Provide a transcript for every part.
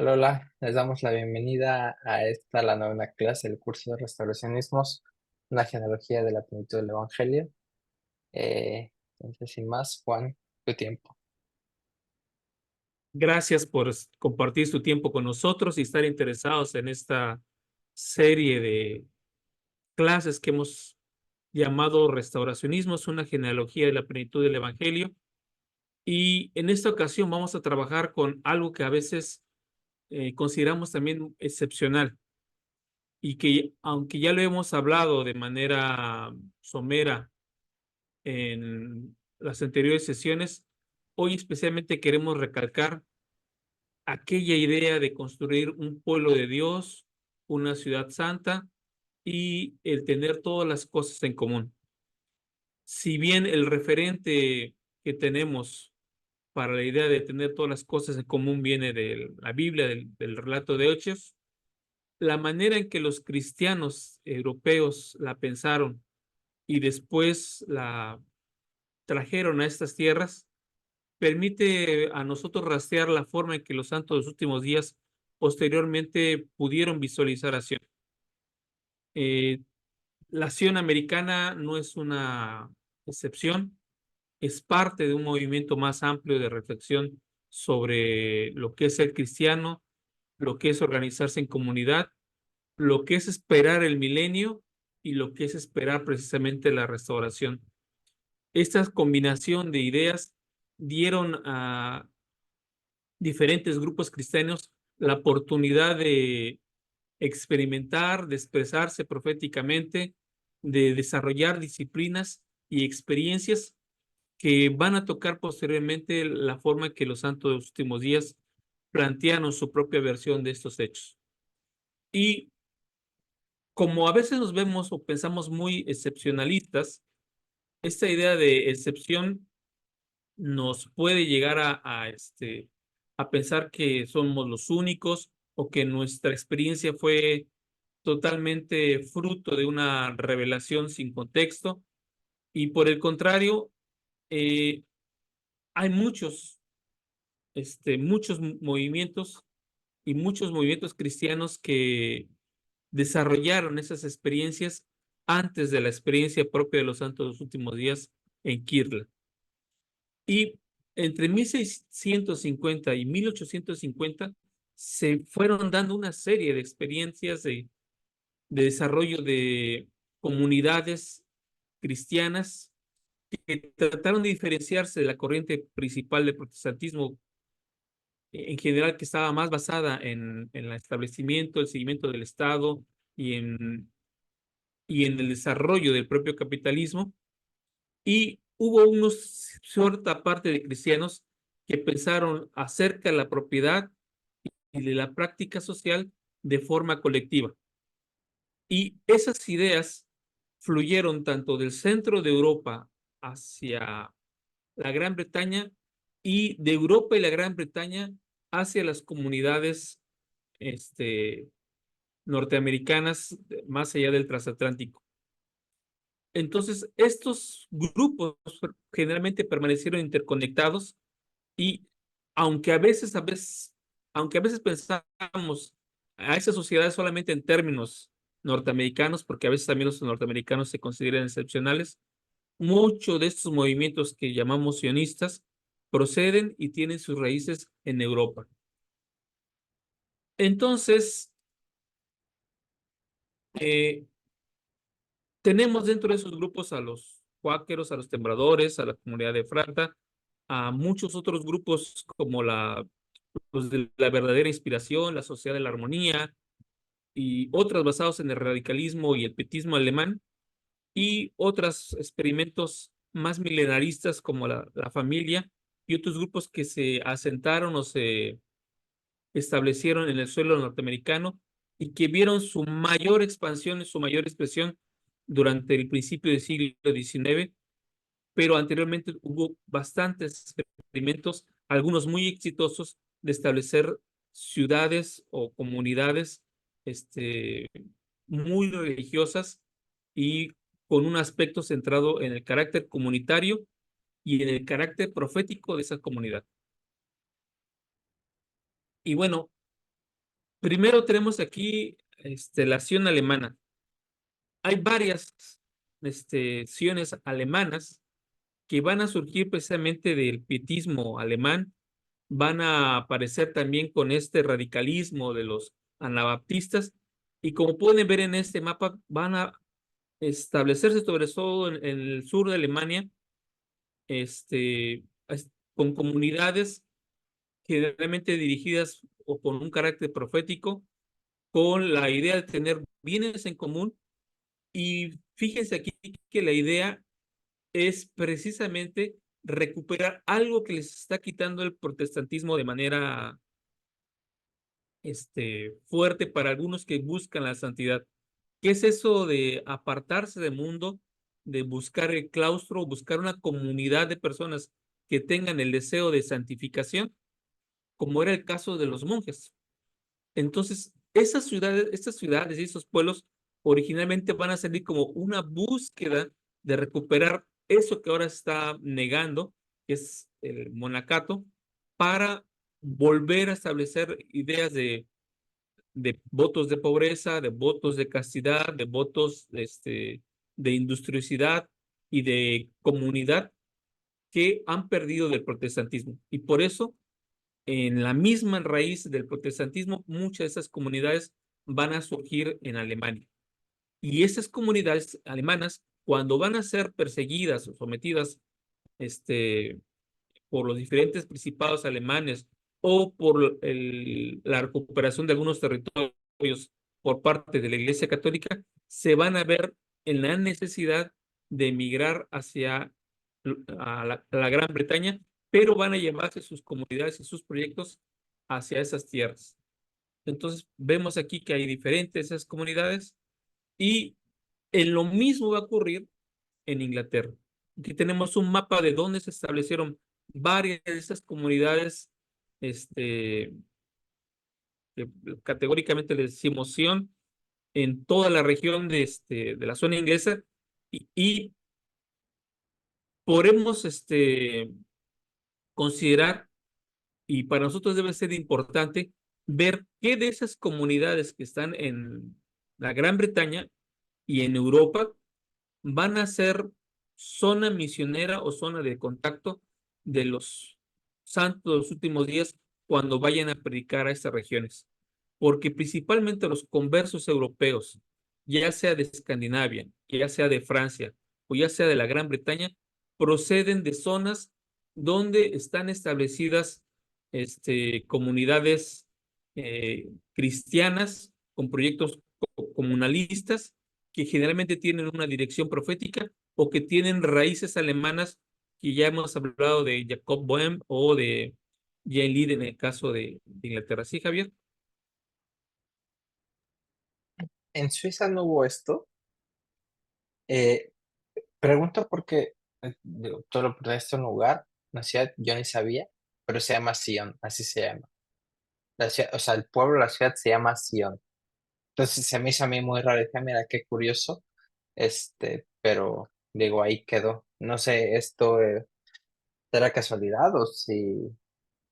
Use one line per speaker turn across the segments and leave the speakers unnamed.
Hola, hola, les damos la bienvenida a esta, la novena clase del curso de Restauracionismos, una genealogía de la plenitud del Evangelio. Entonces, sin más, Juan, tu tiempo.
Gracias por compartir su tiempo con nosotros y estar interesados en esta serie de clases que hemos llamado Restauracionismo, es una genealogía de la plenitud del Evangelio. Y en esta ocasión vamos a trabajar con algo que a veces consideramos también excepcional y que, aunque ya lo hemos hablado de manera somera en las anteriores sesiones, hoy especialmente queremos recalcar aquella idea de construir un pueblo de Dios, una ciudad santa y el tener todas las cosas en común. Si bien el referente que tenemos para la idea de tener todas las cosas en común viene de la Biblia, del relato de Hechos, la manera en que los cristianos europeos la pensaron y después la trajeron a estas tierras permite a nosotros rastrear la forma en que los santos de los últimos días posteriormente pudieron visualizar a Sion. Eh, la Sion americana no es una excepción, es parte de un movimiento más amplio de reflexión sobre lo que es ser cristiano, lo que es organizarse en comunidad, lo que es esperar el milenio y lo que es esperar precisamente la restauración. Esta combinación de ideas dieron a diferentes grupos cristianos la oportunidad de experimentar, de expresarse proféticamente, de desarrollar disciplinas y experiencias que van a tocar posteriormente la forma en que los santos de los últimos días plantearon su propia versión de estos hechos. Y como a veces nos vemos o pensamos muy excepcionalistas, esta idea de excepción nos puede llegar a pensar que somos los únicos o que nuestra experiencia fue totalmente fruto de una revelación sin contexto. Y por el contrario, eh, hay muchos movimientos y muchos movimientos cristianos que desarrollaron esas experiencias antes de la experiencia propia de los santos de los últimos días en Kirla. Y entre 1650 y 1850 se fueron dando una serie de experiencias de desarrollo de comunidades cristianas que trataron de diferenciarse de la corriente principal del protestantismo en general, que estaba más basada en el establecimiento, el seguimiento del Estado y en el desarrollo del propio capitalismo. Y hubo cierta parte de cristianos que pensaron acerca de la propiedad y de la práctica social de forma colectiva. Y esas ideas fluyeron tanto del centro de Europa hacia la Gran Bretaña y de Europa y la Gran Bretaña hacia las comunidades norteamericanas más allá del transatlántico. Entonces, estos grupos generalmente permanecieron interconectados y aunque a veces pensamos a esas sociedades solamente en términos norteamericanos, porque a veces también los norteamericanos se consideran excepcionales, muchos de estos movimientos que llamamos sionistas proceden y tienen sus raíces en Europa. Entonces, eh, tenemos dentro de esos grupos a los cuáqueros, a los tembladores, a la comunidad de Frata, a muchos otros grupos como los de la verdadera inspiración, la sociedad de la armonía y otras basados en el radicalismo y el pietismo alemán y otros experimentos más milenaristas como la familia y otros grupos que se asentaron o se establecieron en el suelo norteamericano y que vieron su mayor expansión y su mayor expresión durante el principio del siglo XIX, pero anteriormente hubo bastantes experimentos, algunos muy exitosos, de establecer ciudades o comunidades muy religiosas y con un aspecto centrado en el carácter comunitario y en el carácter profético de esa comunidad. Y bueno, Primero tenemos aquí la Sion alemana. Hay varias siones alemanas que van a surgir precisamente del pietismo alemán, van a aparecer también con este radicalismo de los anabaptistas, y como pueden ver en este mapa, van a establecerse sobre todo en el sur de Alemania, con comunidades generalmente dirigidas o con un carácter profético, con la idea de tener bienes en común. Y fíjense aquí que la idea es precisamente recuperar algo que les está quitando el protestantismo de manera fuerte para algunos que buscan la santidad. ¿Qué es eso de apartarse del mundo, de buscar el claustro, buscar una comunidad de personas que tengan el deseo de santificación, como era el caso de los monjes? Entonces, estas ciudades y esos pueblos originalmente van a salir como una búsqueda de recuperar eso que ahora está negando, que es el monacato, para volver a establecer ideas de votos de pobreza, de votos de castidad, de votos de industriosidad y de comunidad que han perdido del protestantismo. Y por eso, en la misma raíz del protestantismo, muchas de esas comunidades van a surgir en Alemania. Y esas comunidades alemanas, cuando van a ser perseguidas o sometidas por los diferentes principados alemanes o por la recuperación de algunos territorios por parte de la Iglesia Católica, se van a ver en la necesidad de emigrar hacia la Gran Bretaña, pero van a llevarse sus comunidades y sus proyectos hacia esas tierras. Entonces, vemos aquí que hay diferentes esas comunidades, y en lo mismo va a ocurrir en Inglaterra. Aquí tenemos un mapa de dónde se establecieron varias de esas comunidades, que categóricamente les decimos Sion, en toda la región de la zona inglesa, y podemos considerar, y para nosotros debe ser importante, ver qué de esas comunidades que están en la Gran Bretaña y en Europa van a ser zona misionera o zona de contacto de los santos de los últimos días cuando vayan a predicar a estas regiones. Porque principalmente los conversos europeos, ya sea de Escandinavia, ya sea de Francia o ya sea de la Gran Bretaña, proceden de zonas donde están establecidas comunidades cristianas con proyectos comunalistas, que generalmente tienen una dirección profética o que tienen raíces alemanas, que ya hemos hablado de Jacob Boehm o de Jane Lead en el caso de Inglaterra. ¿Sí, Javier?
En Suiza no hubo esto. Eh, Pregunto porque digo, todo lo de este lugar, una ciudad, yo ni sabía, pero se llama Sion, así se llama. La ciudad, o sea, el pueblo, la ciudad se llama Sion. Entonces se me hizo a mí muy raro. Dije, "Ah, mira, qué curioso. Pero digo, ahí quedó. No sé, esto será casualidad o si,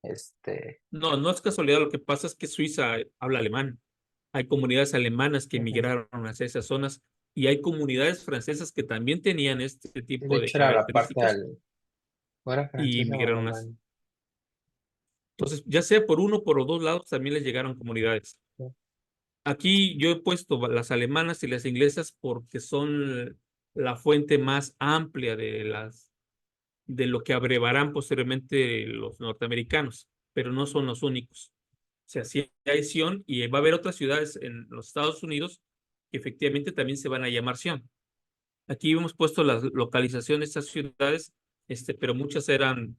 este,
No, no es casualidad. Lo que pasa es que Suiza habla alemán. Hay comunidades alemanas que
ujú.
emigraron hacia esas zonas, y hay comunidades francesas que también tenían este
Sí, de
tipo de
hecho era la parte
características
¿o era
y
francesa o
emigraron.
alemana?
Entonces, ya sea por uno o por los dos lados, también les llegaron comunidades.
Sí.
Aquí yo he puesto las alemanas y las inglesas porque son la fuente más amplia de lo que abrevarán posteriormente los norteamericanos, pero no son los únicos. O sea, sí hay Sion, y va a haber otras ciudades en los Estados Unidos que efectivamente también se van a llamar Sion. Aquí hemos puesto la localización de estas ciudades, pero muchas eran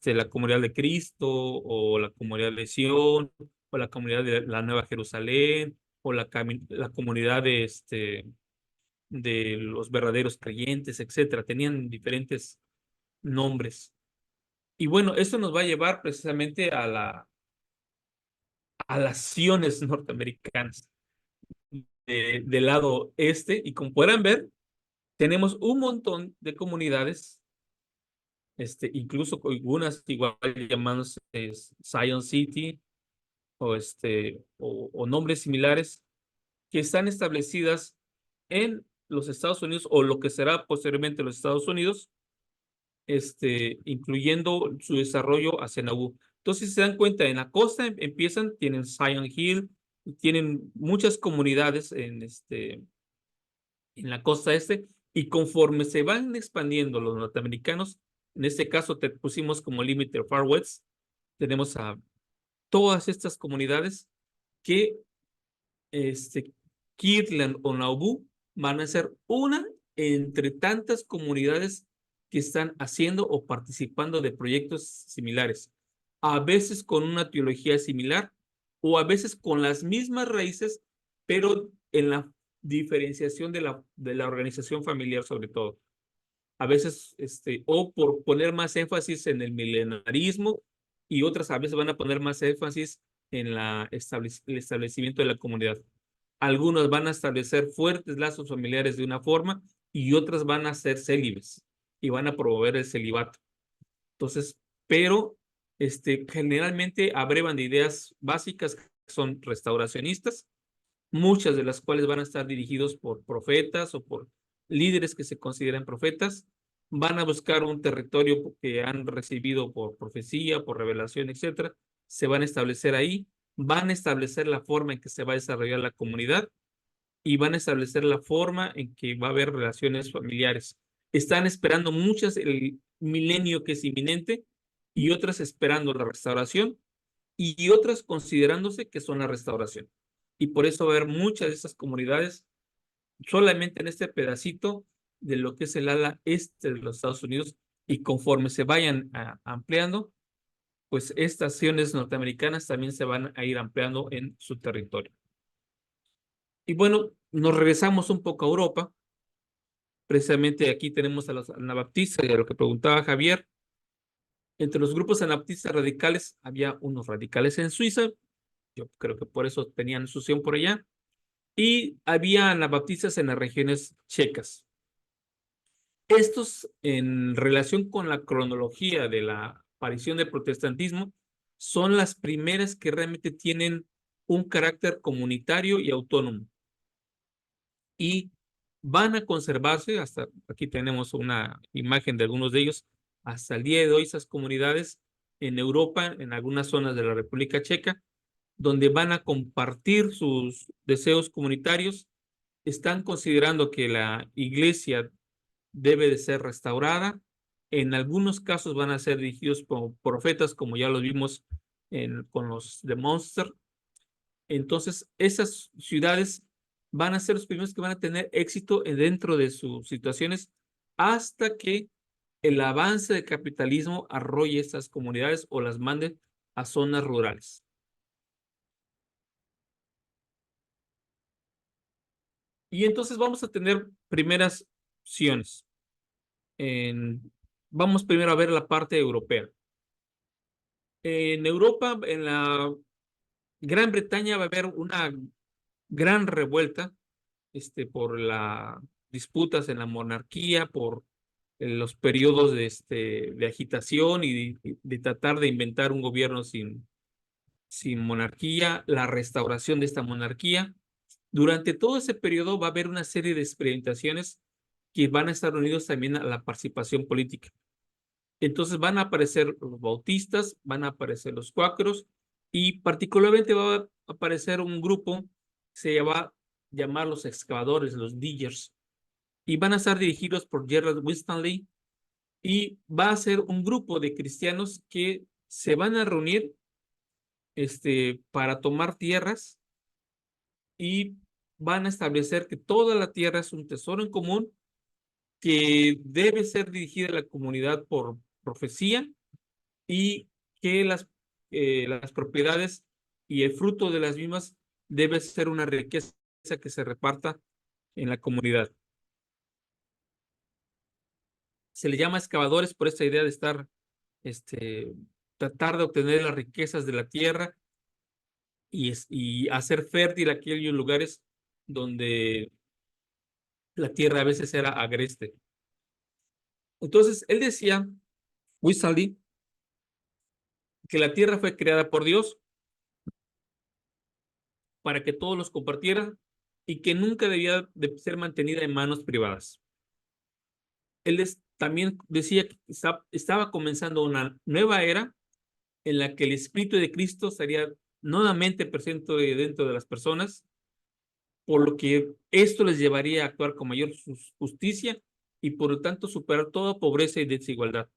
la Comunidad de Cristo, o la Comunidad de Sion, o la Comunidad de la Nueva Jerusalén, o la comunidad de los verdaderos creyentes, etcétera. Tenían diferentes nombres. Y bueno, esto nos va a llevar precisamente a las Siones norteamericanas del lado este, y como podrán ver, tenemos un montón de comunidades, incluso algunas igual llamándose Zion City, o nombres similares que están establecidas en los Estados Unidos o lo que será posteriormente los Estados Unidos, incluyendo su desarrollo hacia Nauvoo. Entonces, si se dan cuenta, en la costa empiezan, tienen Zion Hill, tienen muchas comunidades en la costa este, y conforme se van expandiendo los norteamericanos, en este caso te pusimos como límite Far West, tenemos a todas estas comunidades que Kirtland o Nauvoo van a ser una entre tantas comunidades que están haciendo o participando de proyectos similares, a veces con una teología similar o a veces con las mismas raíces, pero en la diferenciación de la organización familiar sobre todo. A veces, o por poner más énfasis en el milenarismo y otras a veces van a poner más énfasis en el establecimiento de la comunidad. Algunos van a establecer fuertes lazos familiares de una forma y otras van a ser célibes y van a promover el celibato. Entonces, pero generalmente abrevan de ideas básicas que son restauracionistas, muchas de las cuales van a estar dirigidos por profetas o por líderes que se consideran profetas. Van a buscar un territorio que han recibido por profecía, por revelación, etcétera. Se van a establecer ahí, van a establecer la forma en que se va a desarrollar la comunidad y van a establecer la forma en que va a haber relaciones familiares. Están esperando muchas el milenio que es inminente y otras esperando la restauración y otras considerándose que son la restauración. Y por eso va a haber muchas de esas comunidades solamente en este pedacito de lo que es el ala este de los Estados Unidos, y conforme se vayan ampliando, pues estas naciones norteamericanas también se van a ir ampliando en su territorio. Y bueno, nos regresamos un poco a Europa. Precisamente aquí tenemos a los anabaptistas y a lo que preguntaba Javier. Entre los grupos anabaptistas radicales había unos radicales en Suiza, yo creo que por eso tenían su opción por allá, y había anabaptistas en las regiones checas. Estos, en relación con la cronología de la aparición del protestantismo, son las primeras que realmente tienen un carácter comunitario y autónomo. Y van a conservarse, hasta aquí tenemos una imagen de algunos de ellos, hasta el día de hoy esas comunidades en Europa, en algunas zonas de la República Checa, donde van a compartir sus deseos comunitarios, están considerando que la iglesia debe de ser restaurada. En algunos casos van a ser dirigidos por profetas, como ya los vimos con los de Munster. Entonces, esas ciudades van a ser los primeros que van a tener éxito dentro de sus situaciones hasta que el avance del capitalismo arrolle estas comunidades o las mande a zonas rurales. Y entonces vamos a tener primeras opciones. Vamos primero a ver la parte europea. En Europa, en la Gran Bretaña va a haber una gran revuelta por las disputas en la monarquía, por los periodos de agitación y de tratar de inventar un gobierno sin monarquía, la restauración de esta monarquía. Durante todo ese periodo va a haber una serie de experimentaciones que van a estar unidos también a la participación política. Entonces van a aparecer los bautistas, van a aparecer los cuáqueros y particularmente va a aparecer un grupo que se va a llamar los excavadores, los diggers, y van a estar dirigidos por Gerald Winstanley, y va a ser un grupo de cristianos que se van a reunir para tomar tierras y van a establecer que toda la tierra es un tesoro en común que debe ser dirigida a la comunidad por profecía y que las propiedades y el fruto de las mismas debe ser una riqueza que se reparta en la comunidad. Se le llama excavadores por esta idea de estar, tratar de obtener las riquezas de la tierra y hacer fértil aquellos lugares donde la tierra a veces era agreste. Entonces, él decía, Winstanley, que la tierra fue creada por Dios para que todos los compartieran y que nunca debía de ser mantenida en manos privadas. Él también decía que estaba comenzando una nueva era en la que el Espíritu de Cristo estaría nuevamente presente dentro de las personas, por lo que esto les llevaría a actuar con mayor justicia y por lo tanto superar toda pobreza y desigualdad.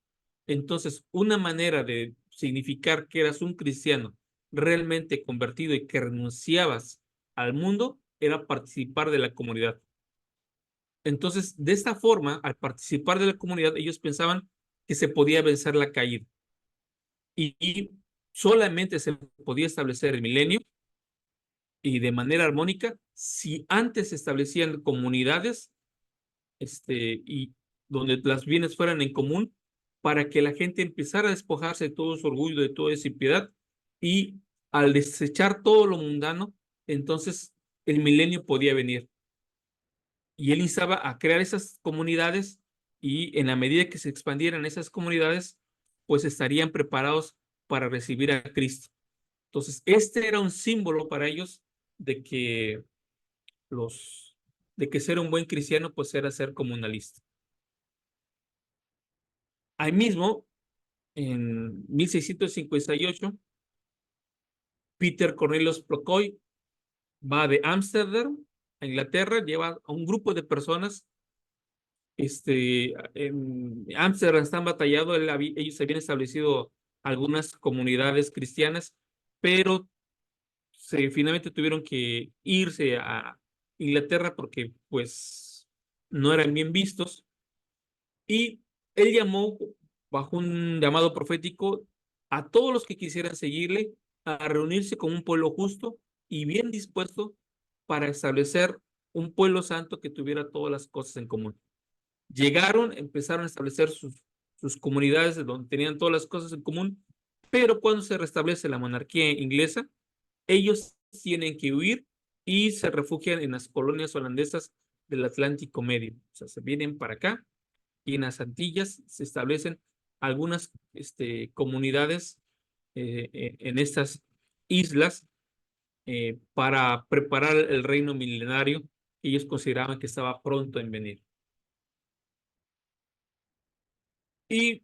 Entonces, una manera de significar que eras un cristiano realmente convertido y que renunciabas al mundo era participar de la comunidad. Entonces, de esta forma, al participar de la comunidad, ellos pensaban que se podía vencer la caída y solamente se podía establecer el milenio y de manera armónica si antes se establecían comunidades y donde las bienes fueran en común para que la gente empezara a despojarse de todo su orgullo, de toda esa impiedad y al desechar todo lo mundano, entonces el milenio podía venir. Y él instaba a crear esas comunidades y en la medida que se expandieran esas comunidades, pues estarían preparados para recibir a Cristo. Entonces, este era un símbolo para ellos de que los de que ser un buen cristiano pues era ser comunalista. Ahí mismo, en 1658, Peter Cornelius Procoy va de Ámsterdam a Inglaterra, lleva a un grupo de personas. En Ámsterdam están batallado, ellos habían establecido algunas comunidades cristianas, pero finalmente tuvieron que irse a Inglaterra porque pues no eran bien vistos y él llamó bajo un llamado profético a todos los que quisieran seguirle a reunirse con un pueblo justo y bien dispuesto para establecer un pueblo santo que tuviera todas las cosas en común. Llegaron, empezaron a establecer sus comunidades donde tenían todas las cosas en común, pero cuando se restablece la monarquía inglesa, ellos tienen que huir y se refugian en las colonias holandesas del Atlántico Medio. O sea, se vienen para acá y en las Antillas se establecen algunas comunidades en estas islas para preparar el reino milenario que ellos consideraban que estaba pronto en venir. Y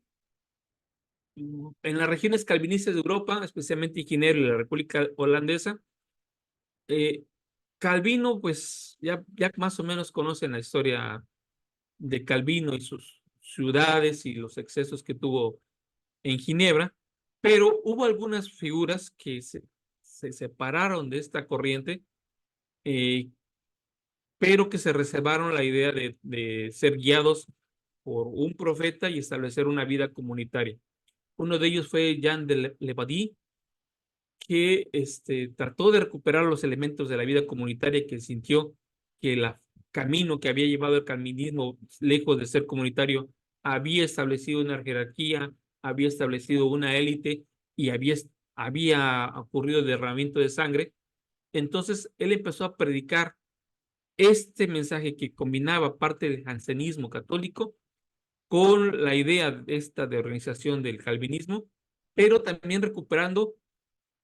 en las regiones calvinistas de Europa, especialmente Ginebra y la República Holandesa, eh, Calvino, pues ya más o menos conocen la historia de Calvino y sus ciudades y los excesos que tuvo en Ginebra, pero hubo algunas figuras que se separaron de esta corriente, eh, pero que se reservaron la idea de ser guiados por un profeta y establecer una vida comunitaria. Uno de ellos fue Jean de Levadí, que trató de recuperar los elementos de la vida comunitaria que sintió que el camino que había llevado el calvinismo, lejos de ser comunitario, había establecido una jerarquía, había establecido una élite y había ocurrido derramamiento de sangre. Entonces él empezó a predicar este mensaje que combinaba parte del jansenismo católico con la idea esta de organización del calvinismo, pero también recuperando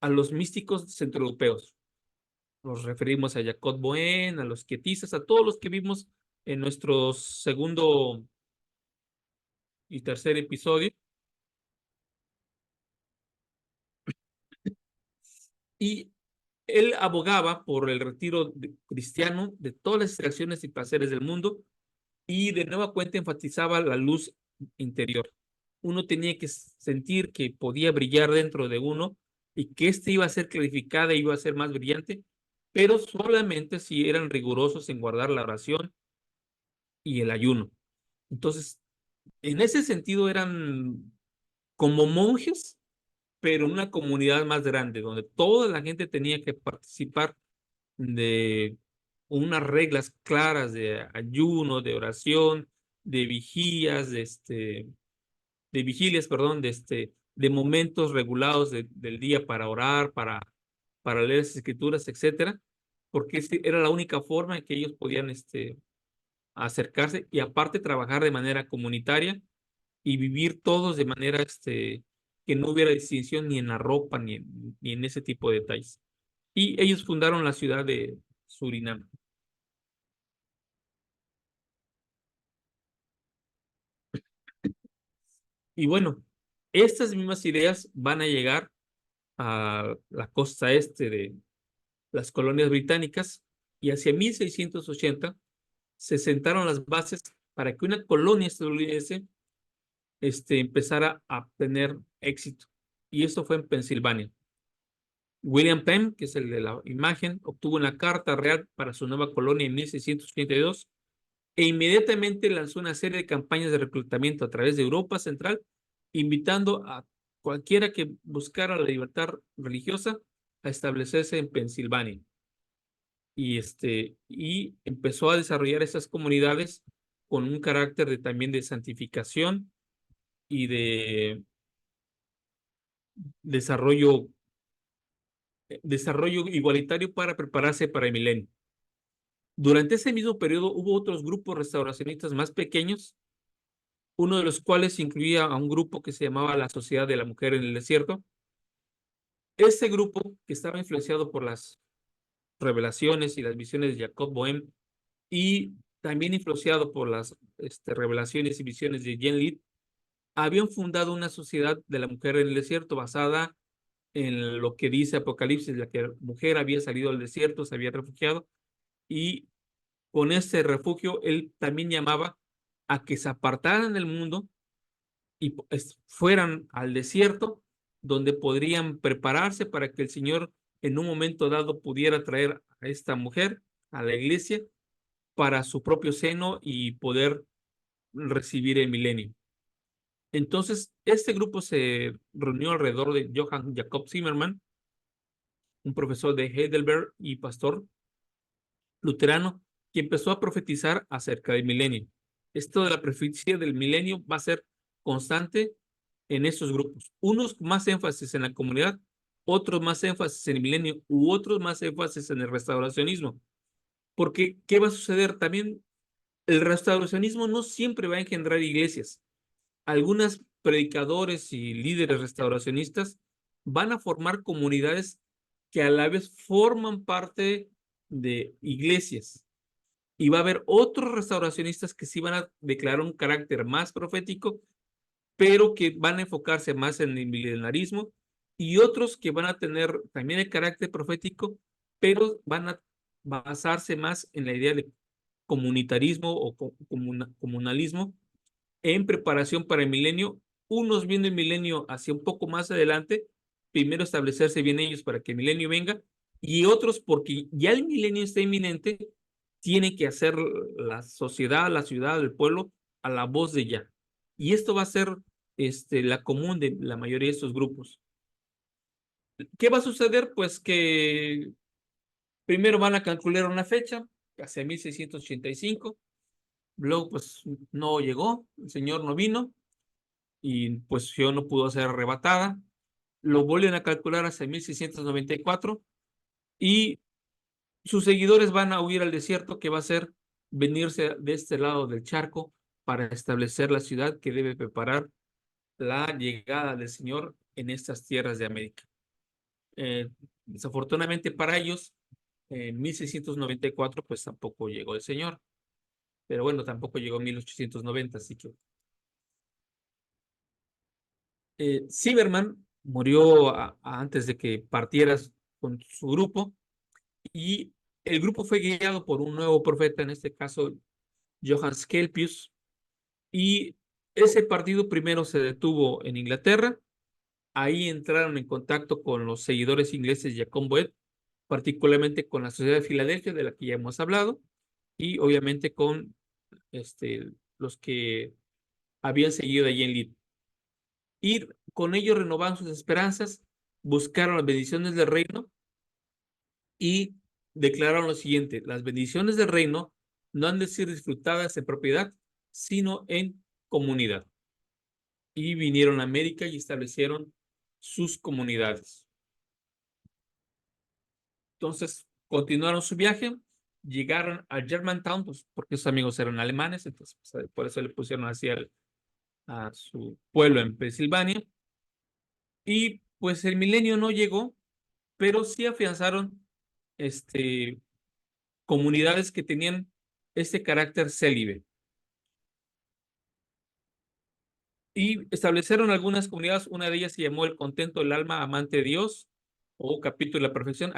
a los místicos centroeuropeos. Nos referimos a Jacob Boehme, a los quietistas, a todos los que vimos en nuestro segundo y tercer episodio. Y él abogaba por el retiro cristiano de todas las distracciones y placeres del mundo y de nueva cuenta enfatizaba la luz interior. Uno tenía que sentir que podía brillar dentro de uno y que iba a ser clarificada y iba a ser más brillante, pero solamente si eran rigurosos en guardar la oración y el ayuno. Entonces, en ese sentido eran como monjes, pero en una comunidad más grande, donde toda la gente tenía que participar de unas reglas claras de ayuno, de oración, de vigías, de vigilias, perdón, de momentos regulados del día para orar, para leer las escrituras, etcétera, porque era la única forma en que ellos podían acercarse y aparte trabajar de manera comunitaria y vivir todos de manera que no hubiera distinción ni en la ropa ni en ese tipo de detalles. y ellos fundaron la ciudad de Surinam. Y bueno, estas mismas ideas van a llegar a la costa este de las colonias británicas y hacia 1680 se sentaron las bases para que una colonia estadounidense empezara a tener éxito. Y esto fue en Pensilvania. William Penn, que es el de la imagen, obtuvo una carta real para su nueva colonia en 1682 e inmediatamente lanzó una serie de campañas de reclutamiento a través de Europa Central, invitando a cualquiera que buscara la libertad religiosa a establecerse en Pensilvania. Y empezó a desarrollar esas comunidades con un carácter también de santificación y de desarrollo, desarrollo igualitario para prepararse para el milenio. Durante ese mismo periodo hubo otros grupos restauracionistas más pequeños, uno de los cuales incluía a un grupo que se llamaba la Sociedad de la Mujer en el Desierto. Este grupo, que estaba influenciado por las revelaciones y las visiones de Jacob Boehme y también influenciado por las revelaciones y visiones de Jean Litt, habían fundado una sociedad de la mujer en el desierto basada en lo que dice Apocalipsis, la que la mujer había salido al desierto, se había refugiado, y con ese refugio él también llamaba a que se apartaran del mundo y fueran al desierto, donde podrían prepararse para que el Señor en un momento dado pudiera traer a esta mujer a la iglesia para su propio seno y poder recibir el milenio. Entonces, este grupo se reunió alrededor de Johann Jacob Zimmermann, un profesor de Heidelberg y pastor luterano, que empezó a profetizar acerca del milenio. Esto de la profecía del milenio va a ser constante en estos grupos. Unos más énfasis en la comunidad, otros más énfasis en el milenio u otros más énfasis en el restauracionismo. Porque, ¿qué va a suceder? También el restauracionismo no siempre va a engendrar iglesias. Algunos predicadores y líderes restauracionistas van a formar comunidades que a la vez forman parte de iglesias. Y va a haber otros restauracionistas que sí van a declarar un carácter más profético, pero que van a enfocarse más en el milenarismo, y otros que van a tener también el carácter profético, pero van a basarse más en la idea de comunitarismo o comunalismo en preparación para el milenio, unos viendo el milenio hacia un poco más adelante, primero establecerse bien ellos para que el milenio venga, y otros porque ya el milenio está inminente, tienen que hacer la sociedad, la ciudad, el pueblo a la voz de ya. Y esto va a ser la común de la mayoría de estos grupos. ¿Qué va a suceder? Pues que primero van a calcular una fecha, hacia 1685, luego pues no llegó, el señor no vino, y pues yo no pudo ser arrebatada. Lo vuelven a calcular hasta 1694 y sus seguidores van a huir al desierto, que va a ser venirse de este lado del charco para establecer la ciudad que debe preparar la llegada del Señor en estas tierras de América. Desafortunadamente para ellos, en 1694 pues tampoco llegó el Señor, pero bueno, tampoco llegó en 1890, así que Zimmerman murió antes de que partieras con su grupo, y el grupo fue guiado por un nuevo profeta, en este caso Johann Skelpius, y ese partido primero se detuvo en Inglaterra. Ahí entraron en contacto con los seguidores ingleses de Jacob Boehme, particularmente con la Sociedad de Filadelfia, de la que ya hemos hablado, y obviamente con los que habían seguido allí en Leeds. Y con ello renovaron sus esperanzas, buscaron las bendiciones del reino y declararon lo siguiente: las bendiciones del reino no han de ser disfrutadas en propiedad, sino en comunidad. Y vinieron a América y establecieron sus comunidades. Entonces, continuaron su viaje, llegaron a Germantown, pues, porque sus amigos eran alemanes, entonces pues, por eso le pusieron así a su pueblo en Pensilvania. Y pues el milenio no llegó, pero sí afianzaron comunidades que tenían este carácter célibe. Y establecieron algunas comunidades, una de ellas se llamó el Contento del Alma Amante de Dios, o Capítulo de la Perfección.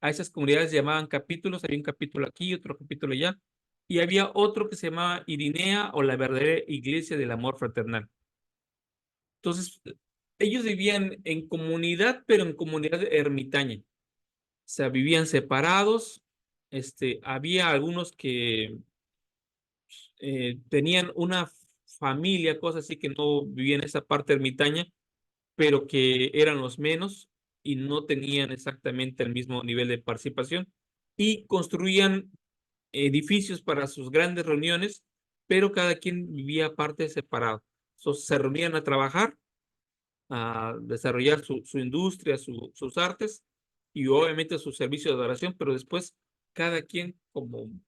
A esas comunidades llamaban capítulos, había un capítulo aquí, otro capítulo allá, y había otro que se llamaba Irinea o la verdadera iglesia del amor fraternal. Entonces, ellos vivían en comunidad, pero en comunidad ermitaña. O sea, vivían separados. Había algunos que tenían una familia, cosas así que no vivían en esa parte ermitaña, pero que eran los menos y no tenían exactamente el mismo nivel de participación y construían edificios para sus grandes reuniones, pero cada quien vivía aparte separado. Entonces, se reunían a trabajar, a desarrollar su industria, sus artes y obviamente su servicio de adoración, pero después cada quien como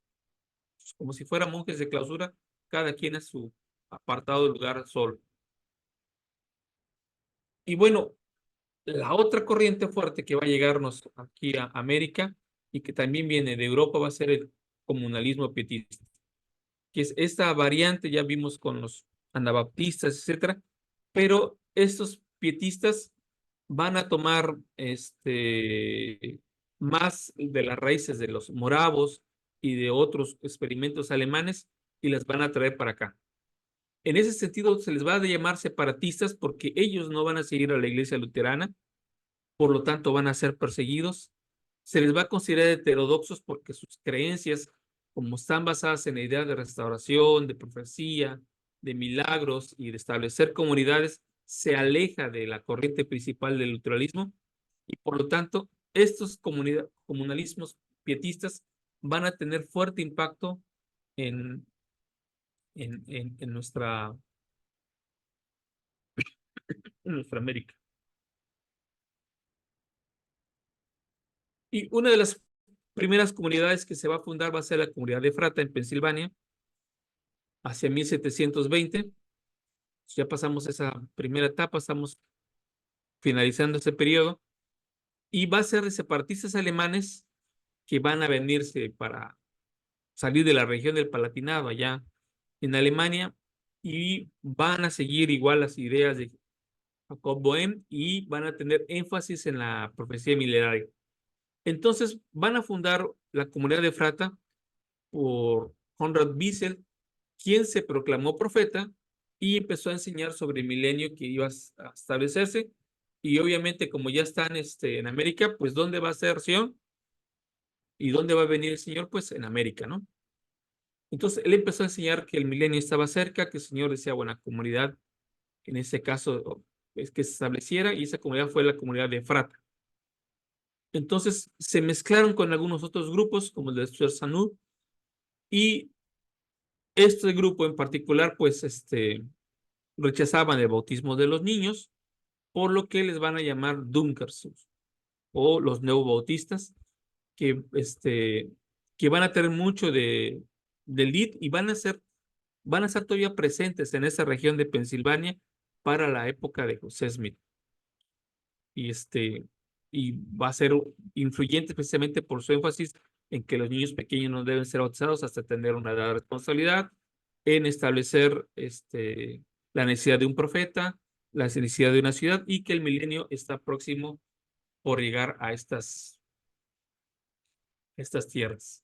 si fueran monjes de clausura, cada quien a su apartado lugar solo. Y bueno, la otra corriente fuerte que va a llegarnos aquí a América y que también viene de Europa va a ser el comunalismo pietista, que es esta variante, ya vimos con los anabaptistas, etcétera, pero estos pietistas van a tomar más de las raíces de los moravos y de otros experimentos alemanes y las van a traer para acá. En ese sentido, se les va a llamar separatistas porque ellos no van a seguir a la iglesia luterana, por lo tanto van a ser perseguidos. Se les va a considerar heterodoxos porque sus creencias, como están basadas en la idea de restauración, de profecía, de milagros y de establecer comunidades, se aleja de la corriente principal del luteranismo y por lo tanto estos comunalismos pietistas van a tener fuerte impacto en, en nuestra América. Y una de las primeras comunidades que se va a fundar va a ser la comunidad de Frata en Pensilvania, hacia 1720. Ya pasamos esa primera etapa, estamos finalizando ese periodo, y va a ser de separatistas alemanes que van a venirse para salir de la región del Palatinado allá en Alemania y van a seguir igual las ideas de Jacob Boehme y van a tener énfasis en la profecía milenaria. Entonces van a fundar la comunidad de Frata por Conrad Wiesel, quien se proclamó profeta y empezó a enseñar sobre el milenio que iba a establecerse. Y obviamente, como ya están en América, pues ¿dónde va a ser Sion? ¿Y dónde va a venir el Señor? Pues en América, ¿no? Entonces, él empezó a enseñar que el milenio estaba cerca, que el Señor decía, bueno, comunidad, en ese caso, es que se estableciera, y esa comunidad fue la comunidad de Frata. Entonces, se mezclaron con algunos otros grupos, como el de Stuart Sanud, y este grupo en particular, pues, rechazaban el bautismo de los niños, por lo que les van a llamar Dunkers o los neobautistas, que, que van a tener mucho de lead y van a estar todavía presentes en esa región de Pensilvania para la época de José Smith. Y, y va a ser influyente precisamente por su énfasis en que los niños pequeños no deben ser bautizados hasta tener una edad de responsabilidad, en establecer la necesidad de un profeta, la necesidad de una ciudad y que el milenio está próximo por llegar a estas tierras.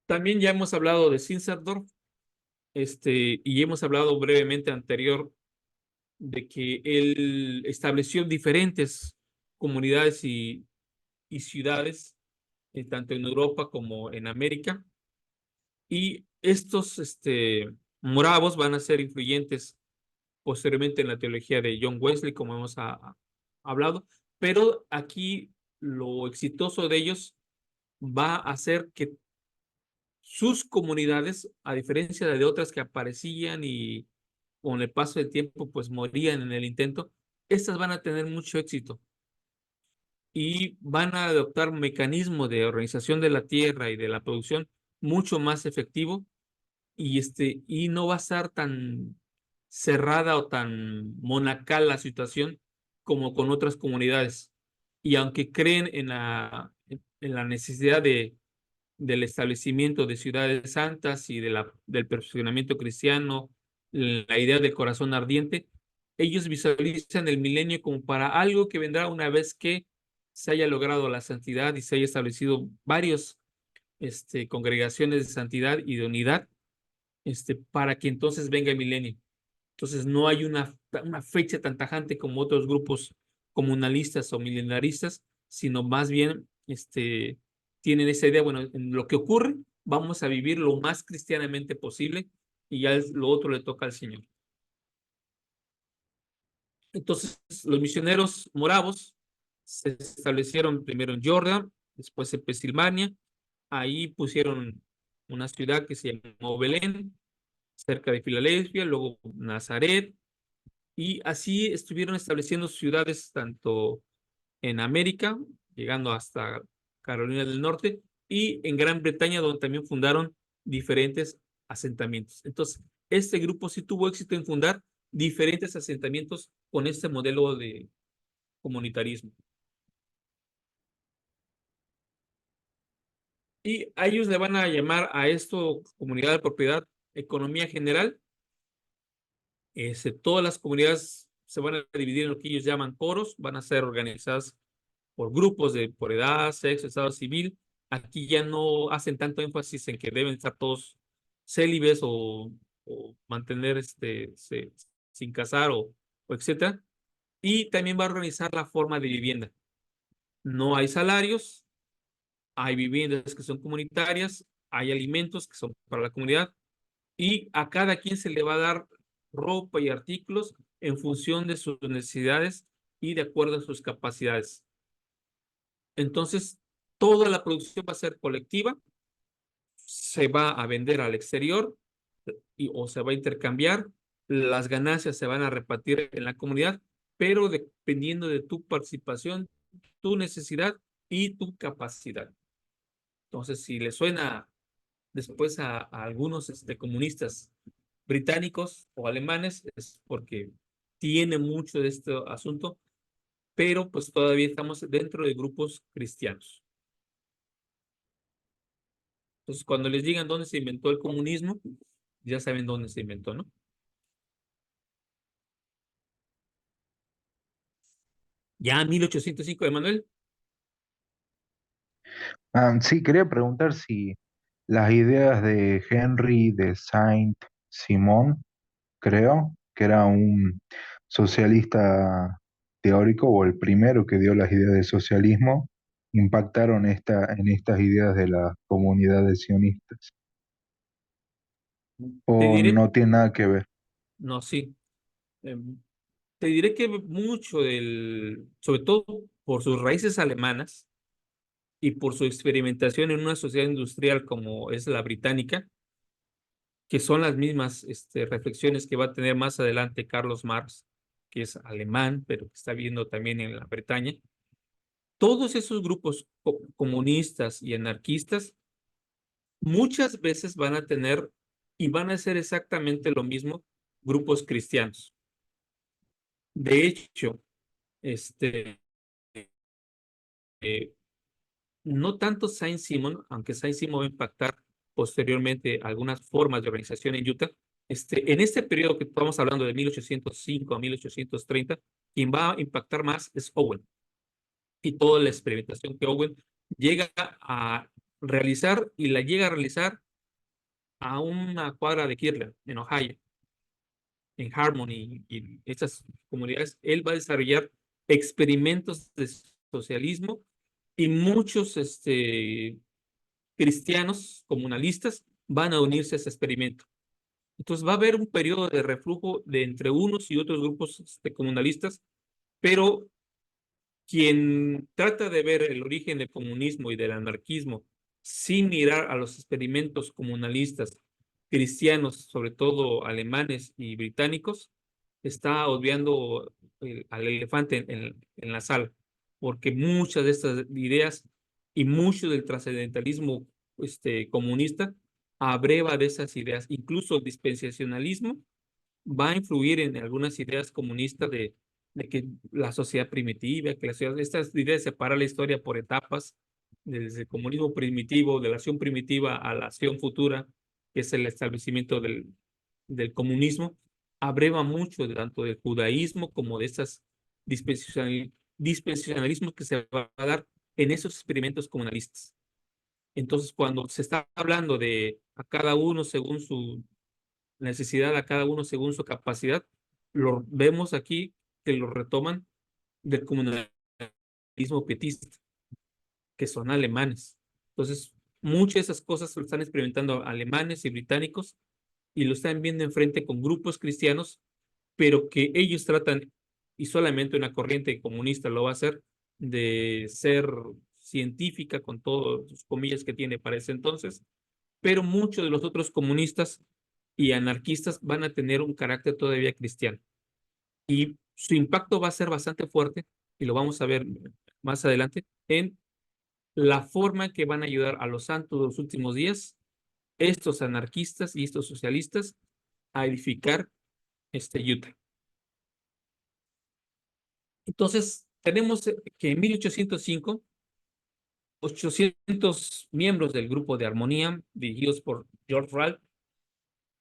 También ya hemos hablado de Zinzendorf, y hemos hablado brevemente anterior de que él estableció diferentes comunidades y ciudades, tanto en Europa como en América, y estos moravos van a ser influyentes posteriormente en la teología de John Wesley, como hemos hablado, pero aquí lo exitoso de ellos va a hacer que sus comunidades, a diferencia de otras que aparecían y con el paso del tiempo pues morían en el intento, estas van a tener mucho éxito y van a adoptar un mecanismo de organización de la tierra y de la producción mucho más efectivo y no va a estar tan cerrada o tan monacal la situación como con otras comunidades. Y aunque creen en la necesidad del establecimiento de ciudades santas y del perfeccionamiento cristiano, la idea del corazón ardiente, ellos visualizan el milenio como para algo que vendrá una vez que se haya logrado la santidad y se haya establecido varios congregaciones de santidad y de unidad, para que entonces venga el milenio. Entonces no hay una fecha tan tajante como otros grupos comunalistas o milenaristas, sino más bien tienen esa idea, bueno, en lo que ocurre, vamos a vivir lo más cristianamente posible y ya lo otro le toca al Señor. Entonces, los misioneros moravos se establecieron primero en Jordan, después en Pensilvania. Ahí pusieron una ciudad que se llamó Belén, cerca de Filadelfia, luego Nazaret, y así estuvieron estableciendo ciudades tanto en América, llegando hasta Carolina del Norte, y en Gran Bretaña, donde también fundaron diferentes asentamientos. Entonces, este grupo sí tuvo éxito en fundar diferentes asentamientos con este modelo de comunitarismo. Y a ellos le van a llamar a esto comunidad de propiedad, economía general. Todas las comunidades se van a dividir en lo que ellos llaman coros, van a ser organizadas por grupos por edad, sexo, estado civil. Aquí ya no hacen tanto énfasis en que deben estar todos célibes o mantener sin casar o etcétera. Y también va a organizar la forma de vivienda. No hay salarios, hay viviendas que son comunitarias, hay alimentos que son para la comunidad y a cada quien se le va a dar ropa y artículos en función de sus necesidades y de acuerdo a sus capacidades. Entonces, toda la producción va a ser colectiva, se va a vender al exterior o se va a intercambiar, las ganancias se van a repartir en la comunidad, pero dependiendo de tu participación, tu necesidad y tu capacidad. Entonces, si le suena después a algunos comunistas británicos o alemanes, es porque tiene mucho de este asunto, pero pues todavía estamos dentro de grupos cristianos. Entonces, cuando les digan dónde se inventó el comunismo, ya saben dónde se inventó, ¿no? Ya 1805, Emanuel.
Sí, quería preguntar si las ideas de Henry de Saint-Simon, creo, que era un socialista teórico o el primero que dio las ideas del socialismo, impactaron en estas ideas de las comunidades sionistas.
Te
¿O
diré,
no tiene nada que ver?
no, sí. Eh, Te diré que mucho sobre todo por sus raíces alemanas y por su experimentación en una sociedad industrial como es la británica, que son las mismas reflexiones que va a tener más adelante Carlos Marx, que es alemán, pero que está viviendo también en la Bretaña. Todos esos grupos comunistas y anarquistas muchas veces van a tener y van a hacer exactamente lo mismo grupos cristianos. De hecho, este, eh, no tanto Saint-Simon, aunque Saint-Simon va a impactar posteriormente algunas formas de organización en Utah, en este periodo que estamos hablando de 1805 a 1830, quien va a impactar más es Owen y toda la experimentación que Owen llega a realizar y la llega a realizar a una cuadra de Kirtland, en Ohio, en Harmony y estas comunidades. Él va a desarrollar experimentos de socialismo y muchos cristianos comunalistas van a unirse a ese experimento. Entonces va a haber un periodo de reflujo de entre unos y otros grupos comunalistas, pero quien trata de ver el origen del comunismo y del anarquismo sin mirar a los experimentos comunalistas cristianos, sobre todo alemanes y británicos, está obviando al elefante en la sala, porque muchas de estas ideas y mucho del trascendentalismo comunista abreva de esas ideas. Incluso el dispensacionalismo va a influir en algunas ideas comunistas de que la sociedad primitiva, que la sociedad, esta idea de separar la historia por etapas, desde el comunismo primitivo, de la acción primitiva a la acción futura, que es el establecimiento del comunismo, abreva mucho tanto del judaísmo como de esas dispensacionalismos que se va a dar en esos experimentos comunalistas. Entonces, cuando se está hablando de a cada uno según su necesidad, a cada uno según su capacidad, lo vemos aquí que lo retoman del comunalismo pietista, que son alemanes. Entonces, muchas de esas cosas lo están experimentando alemanes y británicos y lo están viendo enfrente con grupos cristianos, pero que ellos tratan, y solamente una corriente comunista lo va a hacer, de ser científica con todas las comillas que tiene para ese entonces, pero muchos de los otros comunistas y anarquistas van a tener un carácter todavía cristiano. Y su impacto va a ser bastante fuerte, y lo vamos a ver más adelante, en la forma en que van a ayudar a los santos de los últimos días, estos anarquistas y estos socialistas, a edificar Utah. Entonces, tenemos que en 1805, 800 miembros del grupo de armonía, dirigidos por George Ralph,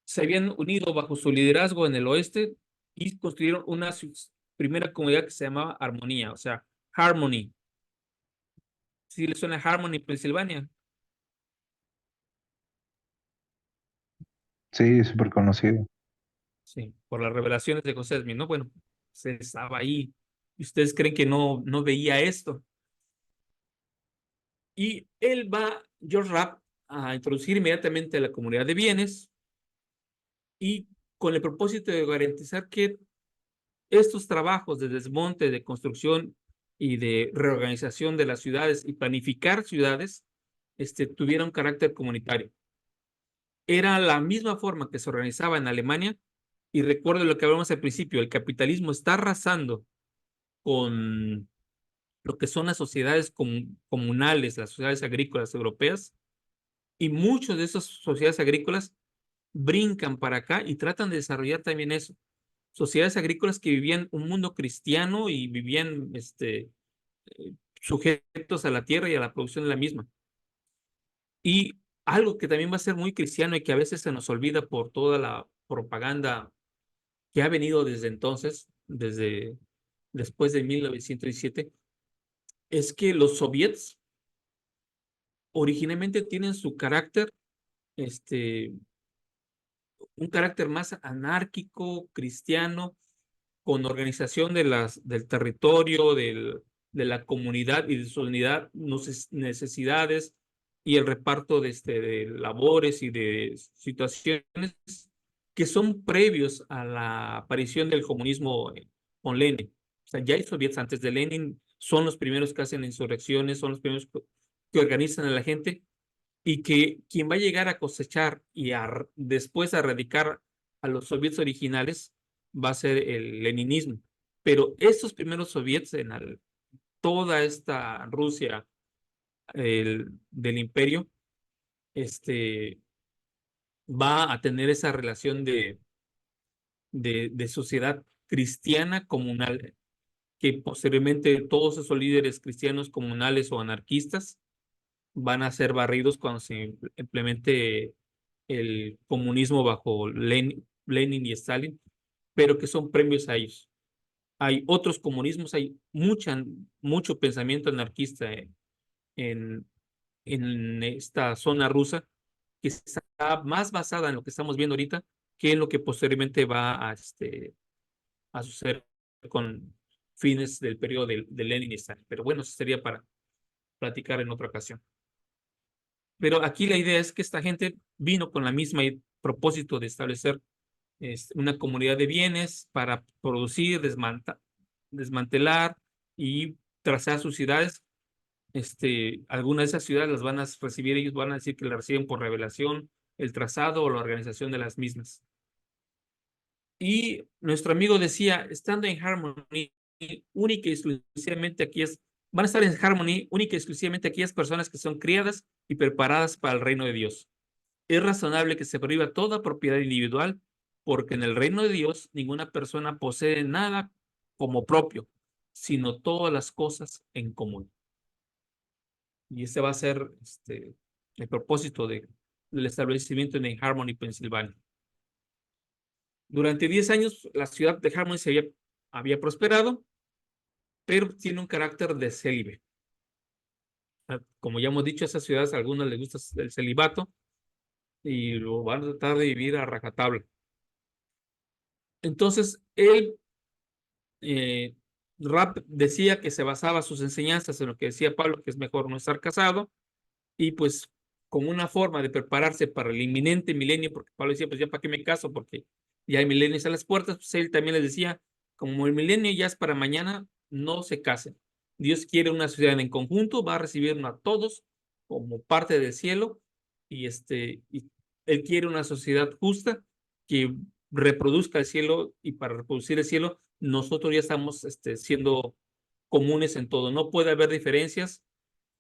se habían unido bajo su liderazgo en el oeste y construyeron una primera comunidad que se llamaba Armonía, o sea, Harmony. ¿Sí le suena Harmony, Pensilvania?
Sí, súper conocido.
Sí, por las revelaciones de José Smith, ¿no? Bueno, se estaba ahí. ¿Y ustedes creen que no veía esto? Y él va, George Rapp, a introducir inmediatamente la comunidad de bienes y con el propósito de garantizar que estos trabajos de desmonte, de construcción y de reorganización de las ciudades y planificar ciudades, tuvieran un carácter comunitario. Era la misma forma que se organizaba en Alemania, y recuerdo lo que hablamos al principio, el capitalismo está arrasando con lo que son las sociedades comunales, las sociedades agrícolas europeas, y muchas de esas sociedades agrícolas brincan para acá y tratan de desarrollar también eso. Sociedades agrícolas que vivían un mundo cristiano y vivían sujetos a la tierra y a la producción de la misma. Y algo que también va a ser muy cristiano y que a veces se nos olvida por toda la propaganda que ha venido desde entonces, desde después de 1917, es que los soviets originalmente tienen su carácter, un carácter más anárquico, cristiano, con organización del territorio, de la comunidad y de su unidad, necesidades y el reparto de labores y de situaciones que son previos a la aparición del comunismo con Lenin. O sea, ya hay soviets antes de Lenin, son los primeros que hacen insurrecciones, son los primeros que organizan a la gente, y que quien va a llegar a cosechar y después a erradicar a los soviets originales va a ser el leninismo. Pero estos primeros soviets en toda esta Rusia del imperio, va a tener esa relación de sociedad cristiana comunal, que posteriormente todos esos líderes cristianos comunales o anarquistas van a ser barridos cuando se implemente el comunismo bajo Lenin y Stalin, pero que son premios a ellos. Hay otros comunismos, hay mucho pensamiento anarquista en, en esta zona rusa, que está más basada en lo que estamos viendo ahorita que en lo que posteriormente va a suceder con fines del periodo de Lenin y Stalin. Pero bueno, eso sería para platicar en otra ocasión. Pero aquí la idea es que esta gente vino con la misma propósito de establecer una comunidad de bienes para producir, desmantelar y trazar sus ciudades. Algunas de esas ciudades las van a recibir, ellos van a decir que las reciben por revelación, el trazado o la organización de las mismas. Y nuestro amigo decía, estando en Harmony, única y exclusivamente van a estar en Harmony única y exclusivamente aquellas personas que son criadas y preparadas para el reino de Dios. Es razonable que se prohíba toda propiedad individual, porque en el reino de Dios ninguna persona posee nada como propio, sino todas las cosas en común. Y ese va a ser el propósito del establecimiento en Harmony, Pensilvania. Durante 10 años, la ciudad de Harmony había prosperado, pero tiene un carácter de célibe. Como ya hemos dicho, a esas ciudades a algunas les gusta el celibato y lo van a tratar de vivir a rajatabla. Entonces, Rapp decía que se basaba sus enseñanzas en lo que decía Pablo, que es mejor no estar casado, y pues como una forma de prepararse para el inminente milenio, porque Pablo decía, pues ya para qué me caso, porque ya hay milenios a las puertas, pues él también les decía, como el milenio ya es para mañana, no se casen. Dios quiere una sociedad en conjunto, va a recibirnos a todos como parte del cielo, y él quiere una sociedad justa que reproduzca el cielo, y para reproducir el cielo, nosotros ya estamos siendo comunes en todo. No puede haber diferencias,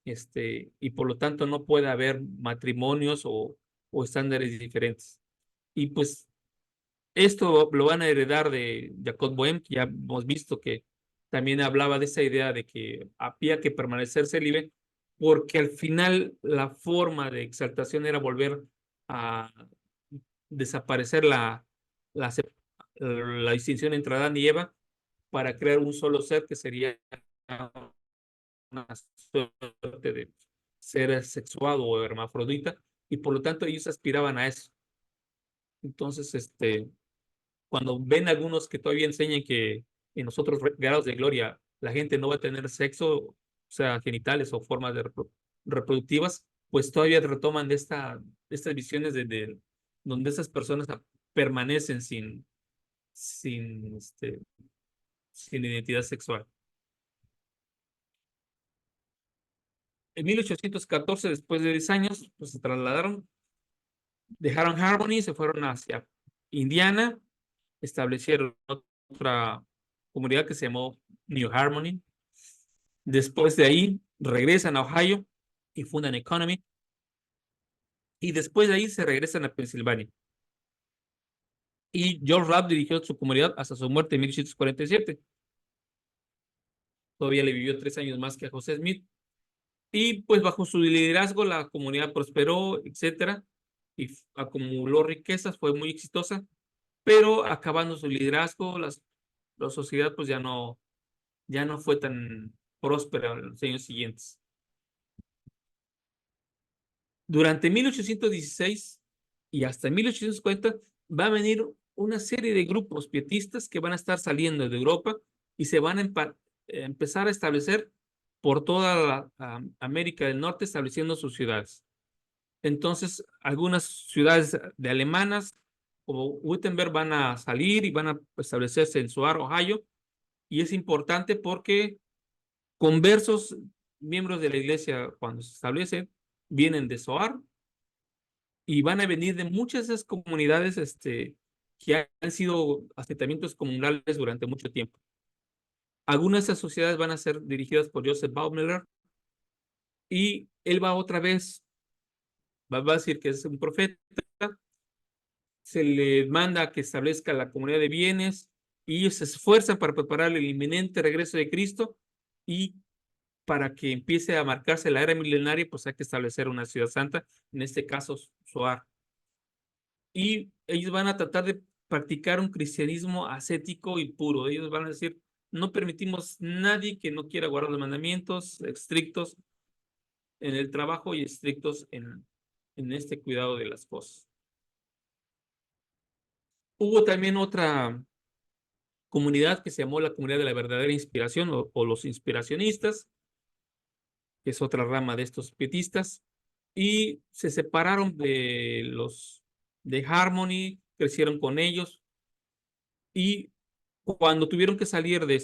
y por lo tanto no puede haber matrimonios o estándares diferentes. Y pues esto lo van a heredar de Jacob Boehme, que ya hemos visto que también hablaba de esa idea de que había que permanecer célibe, porque al final la forma de exaltación era volver a desaparecer la distinción entre Adán y Eva para crear un solo ser que sería una suerte de ser sexuado o hermafrodita, y por lo tanto ellos aspiraban a eso. Entonces, cuando ven algunos que todavía enseñan que en los otros grados de gloria la gente no va a tener sexo, o sea, genitales o formas reproductivas, pues todavía retoman de estas visiones donde esas personas permanecen sin identidad sexual. En 1814, después de 10 años, pues se trasladaron, dejaron Harmony, se fueron hacia Indiana, establecieron otra comunidad que se llamó New Harmony. Después de ahí, regresan a Ohio y fundan Economy. Y después de ahí se regresan a Pensilvania. Y George Rapp dirigió su comunidad hasta su muerte en 1847. Todavía le vivió 3 años más que a José Smith. Y pues bajo su liderazgo la comunidad prosperó, etcétera, y acumuló riquezas, fue muy exitosa, pero acabando su liderazgo, la sociedad pues ya no fue tan próspera en los años siguientes. Durante 1816 y hasta 1840 va a venir una serie de grupos pietistas que van a estar saliendo de Europa y se van a empezar a establecer por toda América del Norte, estableciendo sus ciudades. Entonces, algunas ciudades de alemanas, como Wittenberg, van a salir y van a establecerse en Soar, Ohio, y es importante porque conversos, miembros de la iglesia, cuando se establecen, vienen de Soar y van a venir de muchas de esas comunidades que han sido asentamientos comunales durante mucho tiempo. Algunas de esas sociedades van a ser dirigidas por Joseph Baumiller, y él va otra vez, va a decir que es un profeta, se le manda a que establezca la comunidad de bienes, y ellos se esfuerzan para preparar el inminente regreso de Cristo, y para que empiece a marcarse la era milenaria, pues hay que establecer una ciudad santa, en este caso Zoar. Y ellos van a tratar de practicar un cristianismo ascético y puro. Ellos van a decir, no permitimos nadie que no quiera guardar los mandamientos, estrictos en el trabajo y estrictos en este cuidado de las cosas. Hubo también otra comunidad que se llamó la Comunidad de la Verdadera Inspiración, o los inspiracionistas, que es otra rama de estos pietistas, y se separaron de Harmony, crecieron con ellos, y cuando tuvieron que salir de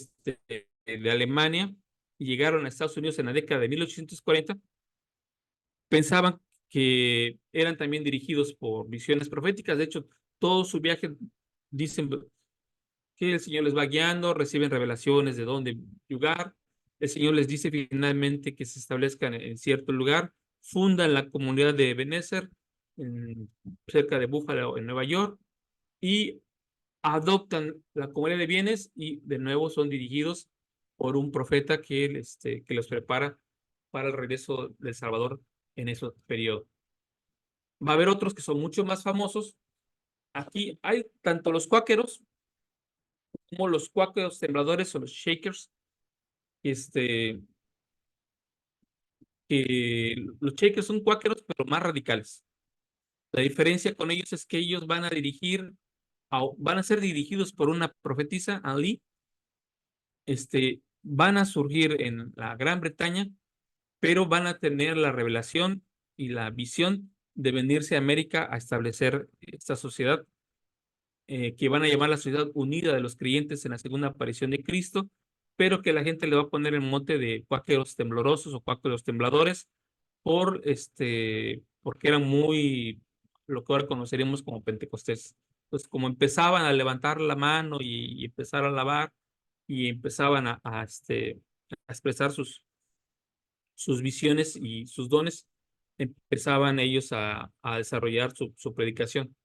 Alemania y llegaron a Estados Unidos en la década de 1840, pensaban que eran también dirigidos por visiones proféticas. De hecho, todo su viaje dicen que el Señor les va guiando, reciben revelaciones de dónde lugar. El Señor les dice finalmente que se establezcan en cierto lugar, fundan la comunidad de Ebenezer, cerca de Buffalo, en Nueva York, y adoptan la comunidad de bienes y de nuevo son dirigidos por un profeta que los prepara para el regreso del Salvador en ese periodo. Va a haber otros que son mucho más famosos. Aquí hay tanto los cuáqueros como los cuáqueros tembladores o los Shakers. Los Shakers son cuáqueros, pero más radicales. La diferencia con ellos es que ellos van a ser dirigidos por una profetisa, Ann Lee. Van a surgir en la Gran Bretaña, pero van a tener la revelación y la visión de venirse a América a establecer esta sociedad que van a llamar la Sociedad Unida de los Creyentes en la segunda aparición de Cristo, pero que la gente le va a poner el mote de cuáqueros temblorosos o cuáqueros tembladores porque eran lo que ahora conoceríamos como Pentecostés. Entonces, como empezaban a levantar la mano y empezar a alabar y empezaban a expresar sus visiones y sus dones, empezaban ellos a desarrollar su predicación.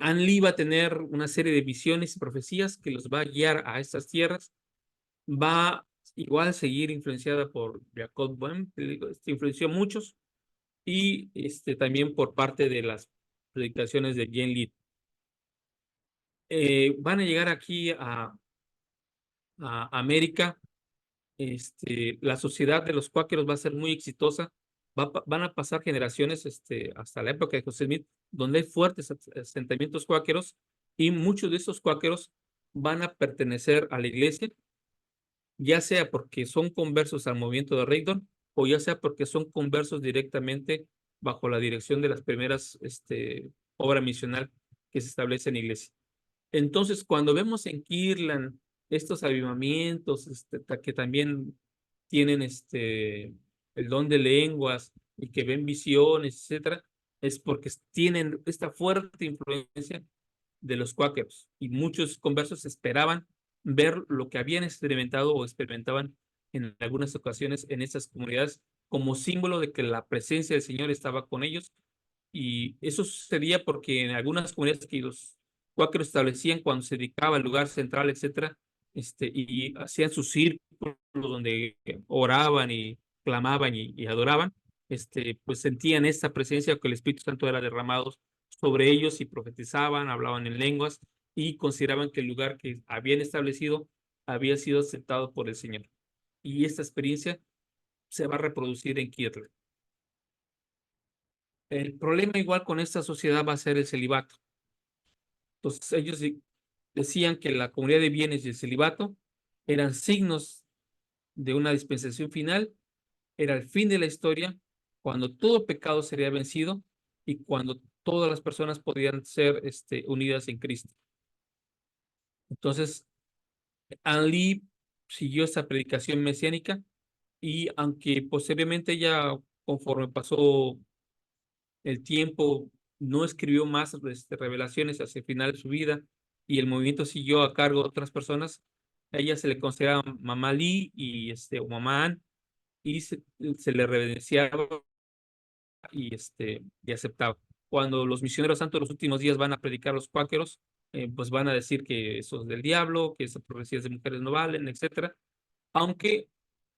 Ann Lee va a tener una serie de visiones y profecías que los va a guiar a estas tierras. Va igual a seguir influenciada por Jacob Boehme, que influenció a muchos, y también por parte de las predicaciones de Jen Lee. Van a llegar aquí a América. La sociedad de los cuáqueros va a ser muy exitosa. Van a pasar generaciones hasta la época de José Smith, donde hay fuertes asentamientos cuáqueros, y muchos de esos cuáqueros van a pertenecer a la iglesia, ya sea porque son conversos al movimiento de Rigdon, o ya sea porque son conversos directamente bajo la dirección de las primeras obra misional que se establece en la iglesia. Entonces, cuando vemos en Kirtland estos avivamientos que también tienen el don de lenguas y que ven visiones, etcétera, es porque tienen esta fuerte influencia de los cuáqueros, y muchos conversos esperaban ver lo que habían experimentado o experimentaban en algunas ocasiones en estas comunidades como símbolo de que la presencia del Señor estaba con ellos. Y eso sucedía porque en algunas comunidades que los cuáqueros establecían cuando se dedicaba al lugar central, etcétera, y hacían su círculo donde oraban y clamaban y adoraban, pues sentían esta presencia que el Espíritu Santo era derramado sobre ellos y profetizaban, hablaban en lenguas y consideraban que el lugar que habían establecido había sido aceptado por el Señor. Y esta experiencia se va a reproducir en Kirtland. El problema igual con esta sociedad va a ser el celibato. Entonces ellos decían que la comunidad de bienes y el celibato eran signos de una dispensación final, era el fin de la historia, cuando todo pecado sería vencido y cuando todas las personas podían ser unidas en Cristo. Entonces, Ann Lee siguió esta predicación mesiánica, y aunque posteriormente ella, conforme pasó el tiempo, no escribió más revelaciones hacia el final de su vida y el movimiento siguió a cargo de otras personas, a ella se le consideraba Mamá Lee o Mamá Ann, y se le reverenciaba y aceptaba. Cuando los misioneros santos de los últimos días van a predicar a los cuáqueros, pues van a decir que eso es del diablo, que esas profecías de mujeres no valen, etcétera. Aunque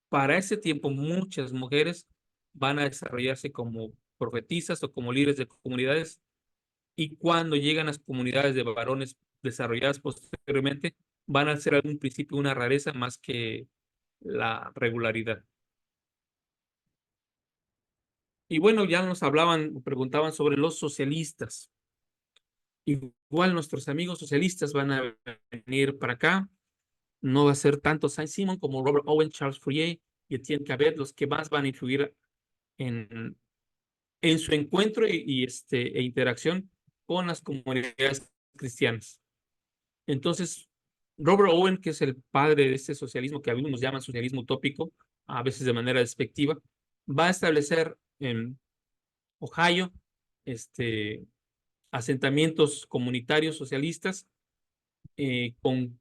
para ese tiempo muchas mujeres van a desarrollarse como profetisas o como líderes de comunidades, y cuando llegan las comunidades de varones desarrolladas posteriormente, van a ser algún principio una rareza más que la regularidad. Y bueno, ya nos preguntaban sobre los socialistas. Igual nuestros amigos socialistas van a venir para acá. No va a ser tanto Saint-Simon como Robert Owen, Charles Fourier y Etienne Cabet los que más van a influir en su encuentro e interacción con las comunidades cristianas. Entonces, Robert Owen, que es el padre de este socialismo que algunos llaman socialismo utópico, a veces de manera despectiva, va a establecer en Ohio asentamientos comunitarios socialistas con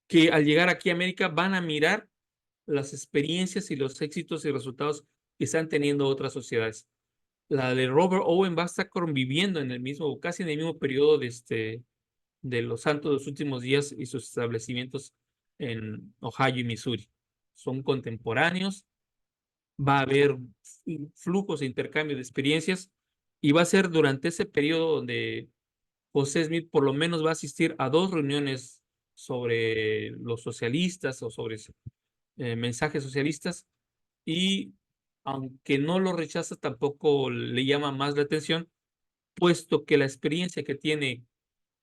que al llegar aquí a América van a mirar las experiencias y los éxitos y resultados que están teniendo otras sociedades. La de Robert Owen va a estar conviviendo casi en el mismo periodo de los santos de los últimos días y sus establecimientos en Ohio y Missouri. Son contemporáneos, va a haber flujos e intercambio de experiencias y va a ser durante ese periodo donde José Smith por lo menos va a asistir a 2 reuniones sobre los socialistas o sobre mensajes socialistas, y aunque no lo rechaza, tampoco le llama más la atención, puesto que la experiencia que tiene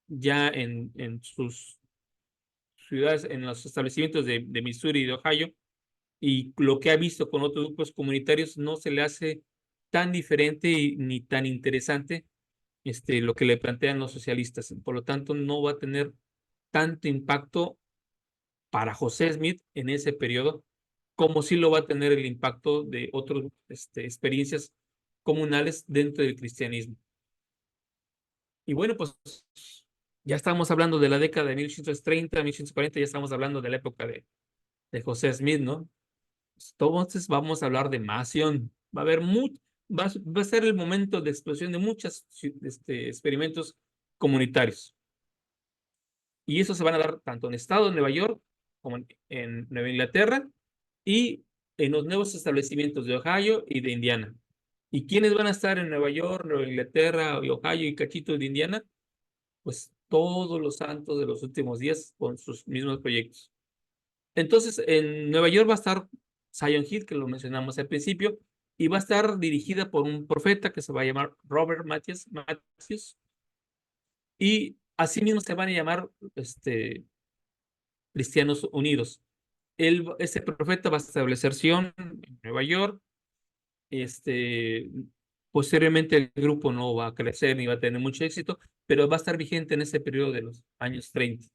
ya en sus ciudades, en los establecimientos de Missouri y de Ohio, y lo que ha visto con otros grupos comunitarios, no se le hace tan diferente ni tan interesante lo que le plantean los socialistas. Por lo tanto, no va a tener tanto impacto para José Smith en ese periodo, como sí lo va a tener el impacto de otras experiencias comunales dentro del cristianismo. Y bueno, pues ya estamos hablando de la década de 1830, 1840, ya estamos hablando de la época de José Smith, ¿no? Entonces vamos a hablar de Mación. Va a haber va a ser el momento de explosión de muchos experimentos comunitarios. Y eso se van a dar tanto en el estado de Nueva York como en Nueva Inglaterra y en los nuevos establecimientos de Ohio y de Indiana. ¿Y quiénes van a estar en Nueva York, Nueva Inglaterra, Ohio y cachitos de Indiana? Pues todos los santos de los últimos días con sus mismos proyectos. Entonces, en Nueva York va a estar Zion Hill, que lo mencionamos al principio, y va a estar dirigida por un profeta que se va a llamar Robert Matthews, y asimismo se van a llamar Cristianos Unidos. Este profeta va a establecer Sion en Nueva York. Posteriormente el grupo no va a crecer ni va a tener mucho éxito, pero va a estar vigente en ese periodo de los años 30.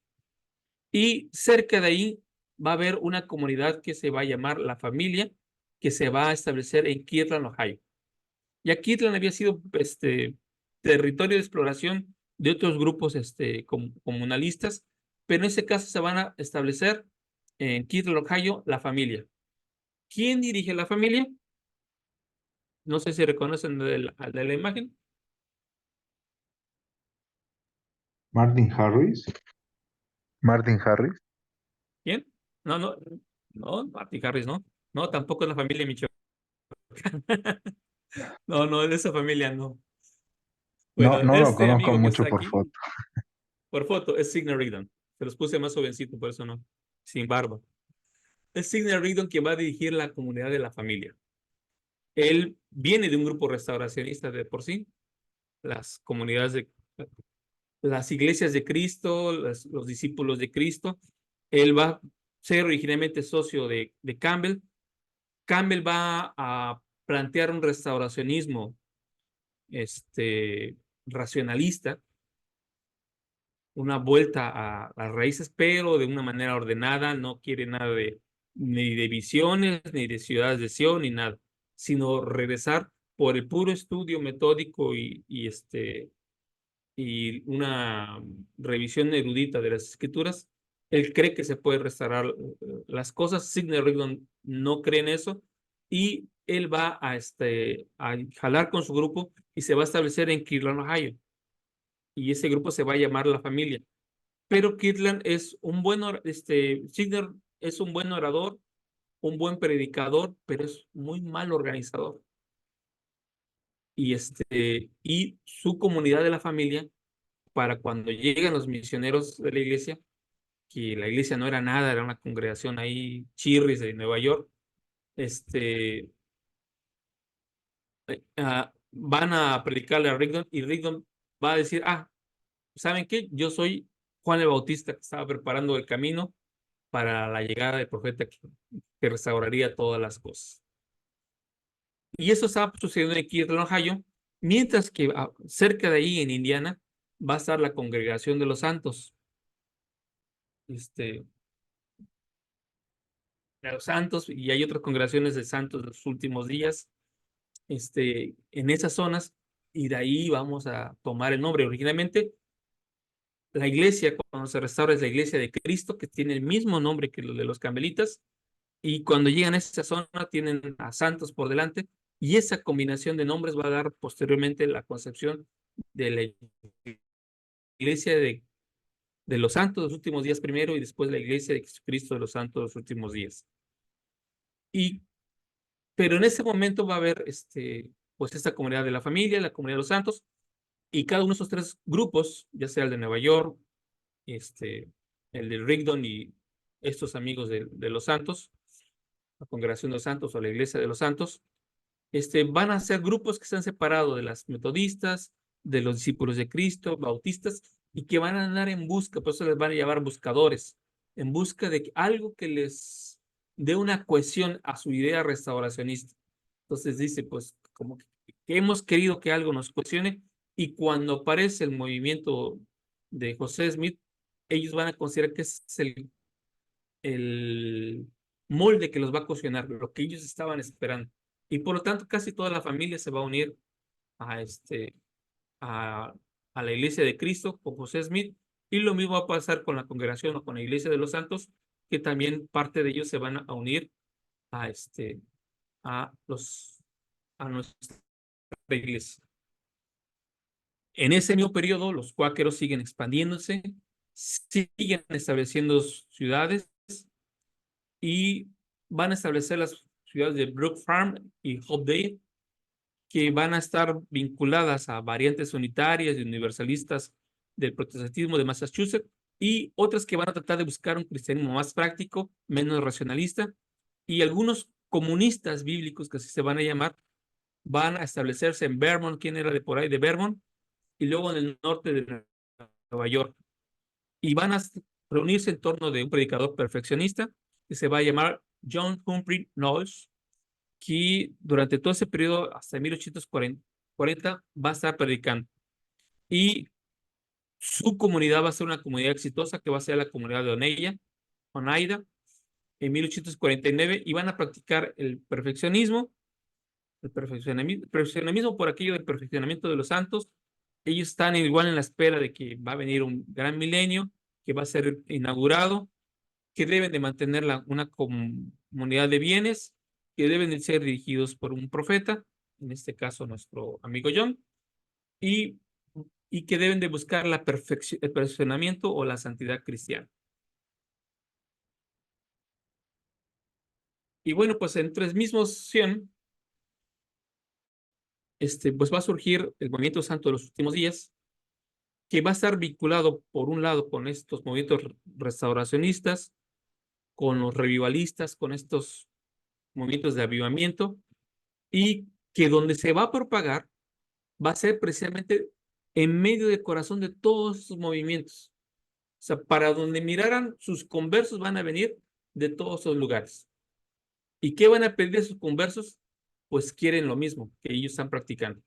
Y cerca de ahí va a haber una comunidad que se va a llamar La Familia, que se va a establecer en Kirtland, Ohio. Ya Kirtland había sido territorio de exploración de otros grupos comunalistas, pero en ese caso se van a establecer en Kirtland, Ohio, La Familia. ¿Quién dirige La Familia? No sé si reconocen de la imagen.
Martin Harris. Martin Harris.
¿Quién? No, no, no, Marty Harris, no. No, tampoco es La Familia Michoacán. No, no, de esa familia no. Bueno,
No, no lo
este
conozco
amigo que
mucho
está
por
aquí,
foto.
por foto, es Sidney Rigdon. Se los puse más jovencito, por eso no, sin barba. Es Sidney Rigdon quien va a dirigir la comunidad de La Familia. Él viene de un grupo restauracionista de por sí, las comunidades las iglesias de Cristo, los discípulos de Cristo. Él va a ser originalmente socio de Campbell. Campbell va a plantear un restauracionismo racionalista, una vuelta a las raíces, pero de una manera ordenada. No quiere nada ni de visiones, ni de ciudades de Sion, ni nada, sino regresar por el puro estudio metódico y una revisión erudita de las escrituras. Él cree que se puede restaurar las cosas. Sidney Rigdon no cree en eso, y él va a jalar con su grupo y se va a establecer en Kirtland, Ohio. Y ese grupo se va a llamar La Familia. Pero Kirtland es un buen, Sidney es un buen orador, un buen predicador, pero es muy mal organizador. Y su comunidad de La Familia, para cuando llegan los misioneros de la iglesia, que la iglesia no era nada, era una congregación ahí, chirris de Nueva York, van a predicarle a Rigdon, y Rigdon va a decir, ¿saben qué? Yo soy Juan el Bautista, que estaba preparando el camino para la llegada del profeta que restauraría todas las cosas. Y eso está sucediendo en Kirtland, Ohio, mientras que cerca de ahí, en Indiana, va a estar la Congregación de los Santos. De los Santos, y hay otras congregaciones de santos de los últimos días, en esas zonas, y de ahí vamos a tomar el nombre. Originalmente, la iglesia, cuando se restaura, es la Iglesia de Cristo, que tiene el mismo nombre que lo de los carmelitas, y cuando llegan a esa zona tienen a santos por delante, y esa combinación de nombres va a dar posteriormente la concepción de la Iglesia de los santos de los últimos días primero y después la iglesia de Jesucristo de los santos de los últimos días. Pero en ese momento va a haber pues esta comunidad de la familia, la comunidad de los santos, y cada uno de esos tres grupos, ya sea el de Nueva York, el de Rigdon y estos amigos de los santos, la congregación de los santos o la iglesia de los santos, van a ser grupos que se han separado de las metodistas, de los discípulos de Cristo, bautistas, y que van a andar en busca, por eso les van a llamar buscadores, en busca de algo que les dé una cohesión a su idea restauracionista. Entonces dice, pues, como que hemos querido que algo nos cohesione, y cuando aparece el movimiento de José Smith, ellos van a considerar que es el molde que los va a cohesionar, lo que ellos estaban esperando. Y por lo tanto, casi toda la familia se va a unir a, a, a la iglesia de Cristo con José Smith, y lo mismo va a pasar con la congregación o con la iglesia de los santos, que también parte de ellos se van a unir a, a nuestra iglesia. En ese mismo periodo, los cuáqueros siguen expandiéndose, siguen estableciendo ciudades y van a establecer las ciudades de Brook Farm y Hopedale, que van a estar vinculadas a variantes unitarias y universalistas del protestantismo de Massachusetts, y otras que van a tratar de buscar un cristianismo más práctico, menos racionalista, y algunos comunistas bíblicos, que así se van a llamar, van a establecerse en Vermont. ¿Quién era de por ahí? De Vermont, y luego en el norte de Nueva York, y van a reunirse en torno de un predicador perfeccionista que se va a llamar John Humphrey Knowles, que durante todo ese periodo, hasta 1840, va a estar predicando. Y su comunidad va a ser una comunidad exitosa, que va a ser la comunidad de Oneida, en 1849, y van a practicar el perfeccionamismo por aquello del perfeccionamiento de los santos. Ellos están igual en la espera de que va a venir un gran milenio, que va a ser inaugurado, que deben de mantener una comunidad de bienes, que deben de ser dirigidos por un profeta, en este caso nuestro amigo John, y, y que deben de buscar el perfeccionamiento o la santidad cristiana. Y bueno, pues entre el mismo 100, pues va a surgir el movimiento santo de los últimos días, que va a estar vinculado, por un lado, con estos movimientos restauracionistas, con los revivalistas, con estos movimientos de avivamiento, y que donde se va a propagar va a ser precisamente en medio del corazón de todos estos movimientos. O sea, para donde miraran, sus conversos van a venir de todos esos lugares. ¿Y qué van a pedir a sus conversos? Pues quieren lo mismo que ellos están practicando.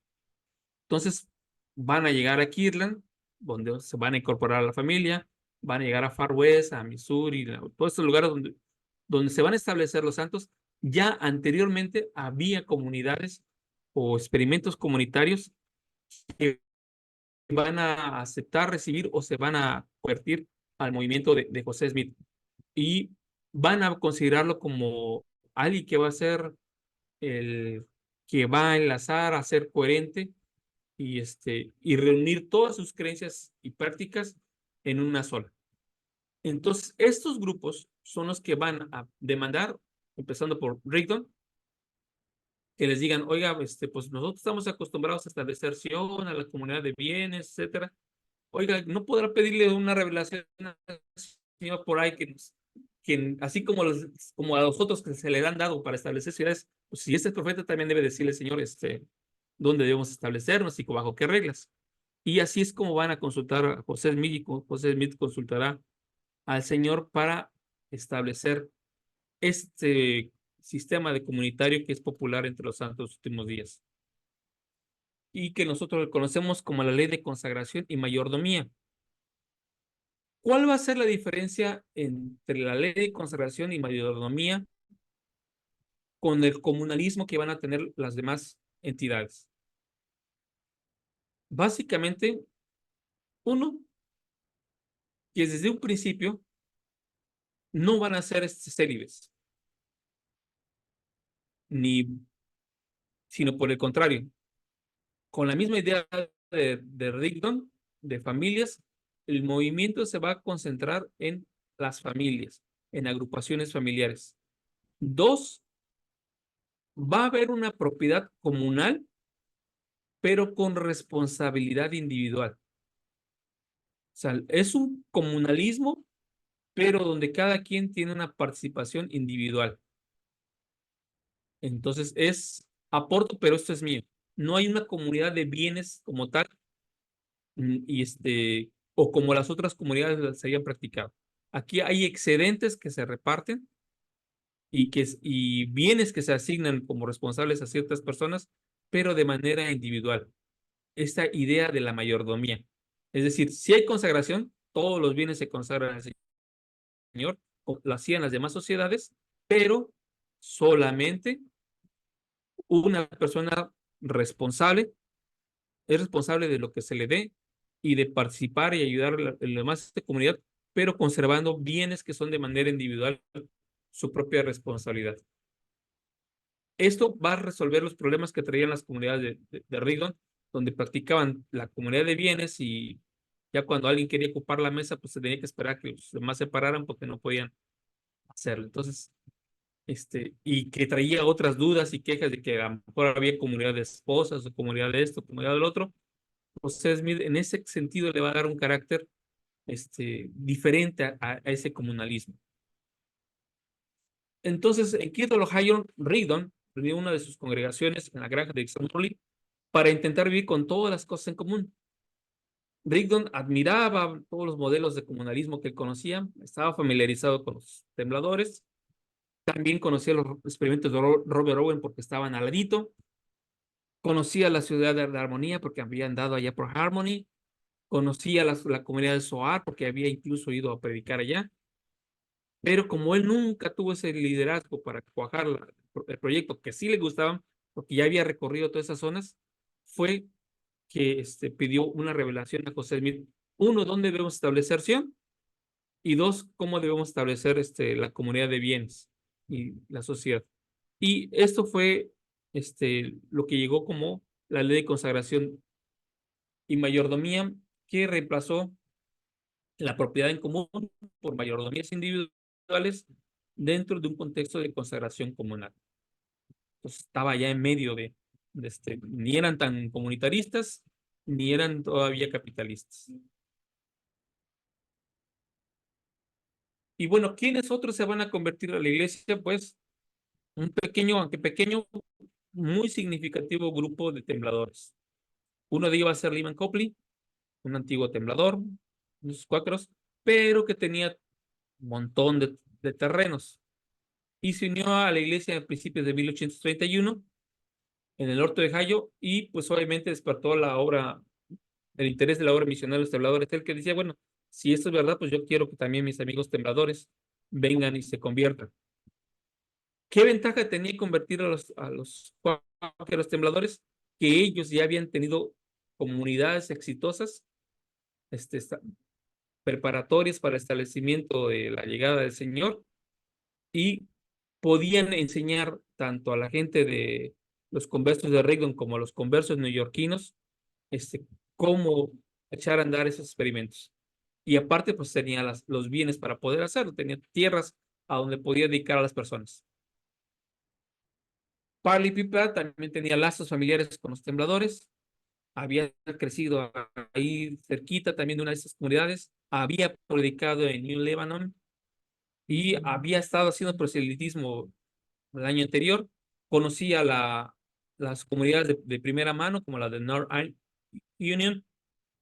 Entonces, van a llegar a Kirtland, donde se van a incorporar a la familia, van a llegar a Far West, a Missouri, todos estos lugares donde se van a establecer los santos. Ya anteriormente había comunidades o experimentos comunitarios que van a aceptar, recibir o se van a convertir al movimiento de José Smith, y van a considerarlo como alguien que va a ser el que va a enlazar, a ser coherente y reunir todas sus creencias y prácticas en una sola. Entonces, estos grupos son los que van a demandar, empezando por Rigdon, que les digan, oiga, pues nosotros estamos acostumbrados a establecer Sion, a la comunidad de bienes, etcétera. Oiga, ¿no podrá pedirle una revelación al Señor por ahí que así como a los otros que se le han dado para establecer ciudades, pues si este profeta también debe decirle, Señor, dónde debemos establecernos y bajo qué reglas? Y así es como van a consultar a José Smith, y José Smith consultará al Señor para establecer este sistema de comunitario que es popular entre los santos de los últimos días, y que nosotros conocemos como la ley de consagración y mayordomía. ¿Cuál va a ser la diferencia entre la ley de consagración y mayordomía con el comunalismo que van a tener las demás entidades? Básicamente, uno, que desde un principio no van a ser célibes, sino por el contrario, con la misma idea de Rigdon, de familias, el movimiento se va a concentrar en las familias, en agrupaciones familiares. 2, va a haber una propiedad comunal, pero con responsabilidad individual. O sea, es un comunalismo, pero donde cada quien tiene una participación individual. Entonces aporto, pero esto es mío. No hay una comunidad de bienes como tal, o como las otras comunidades las habían practicado. Aquí hay excedentes que se reparten y bienes que se asignan como responsables a ciertas personas, pero de manera individual. Esta idea de la mayordomía. Es decir, si hay consagración, todos los bienes se consagran al Señor, como lo hacían las demás sociedades, pero solamente una persona responsable es responsable de lo que se le dé y de participar y ayudar a la demás comunidad, pero conservando bienes que son de manera individual su propia responsabilidad. Esto va a resolver los problemas que traían las comunidades de Rigdon, donde practicaban la comunidad de bienes y ya cuando alguien quería ocupar la mesa, pues se tenía que esperar que los demás se pararan porque no podían hacerlo. Entonces, y que traía otras dudas y quejas de que a lo mejor había comunidad de esposas o comunidad de esto, comunidad del otro. José Smith en ese sentido le va a dar un carácter diferente a ese comunalismo. Entonces, en Kirtland, Ohio, Rigdon reunió una de sus congregaciones en la granja de Examorley para intentar vivir con todas las cosas en común. Rigdon admiraba todos los modelos de comunalismo que él conocía, estaba familiarizado con los tembladores, también conocía los experimentos de Robert Owen porque estaban al ladito, conocía la ciudad de la armonía porque había andado allá por Harmony, conocía la comunidad de Soar porque había incluso ido a predicar allá, pero como él nunca tuvo ese liderazgo para cuajar el proyecto que sí le gustaban, porque ya había recorrido todas esas zonas, fue que pidió una revelación a José Smith. 1, ¿dónde debemos establecer Sion? Y 2, ¿cómo debemos establecer la comunidad de bienes y la sociedad? Y esto fue lo que llegó como la ley de consagración y mayordomía, que reemplazó la propiedad en común por mayordomías individuales dentro de un contexto de consagración comunal. Entonces estaba ya en medio ni eran tan comunitaristas, ni eran todavía capitalistas. Y bueno, ¿quiénes otros se van a convertir a la iglesia? Pues un pequeño, aunque pequeño, muy significativo grupo de tembladores. Uno de ellos va a ser Lyman Copley, un antiguo temblador, unos cuáqueros, pero que tenía un montón de terrenos. Y se unió a la iglesia a principios de 1831 en el norte de Ohio y pues obviamente despertó el interés de la obra misionera de los tembladores, el que decía, bueno, si esto es verdad, pues yo quiero que también mis amigos tembladores vengan y se conviertan. ¿Qué ventaja tenía convertir a los cuáqueros tembladores? Que ellos ya habían tenido comunidades exitosas, preparatorias para el establecimiento de la llegada del Señor y podían enseñar tanto a la gente de los conversos de Rigdon como a los conversos neoyorquinos cómo echar a andar esos experimentos. Y aparte, pues tenía los bienes para poder hacerlo, tenía tierras a donde podía dedicar a las personas. Parley Pipa también tenía lazos familiares con los tembladores, había crecido ahí cerquita también de una de esas comunidades, había predicado en New Lebanon y había estado haciendo proselitismo el año anterior, conocía las comunidades de primera mano, como la de North Union,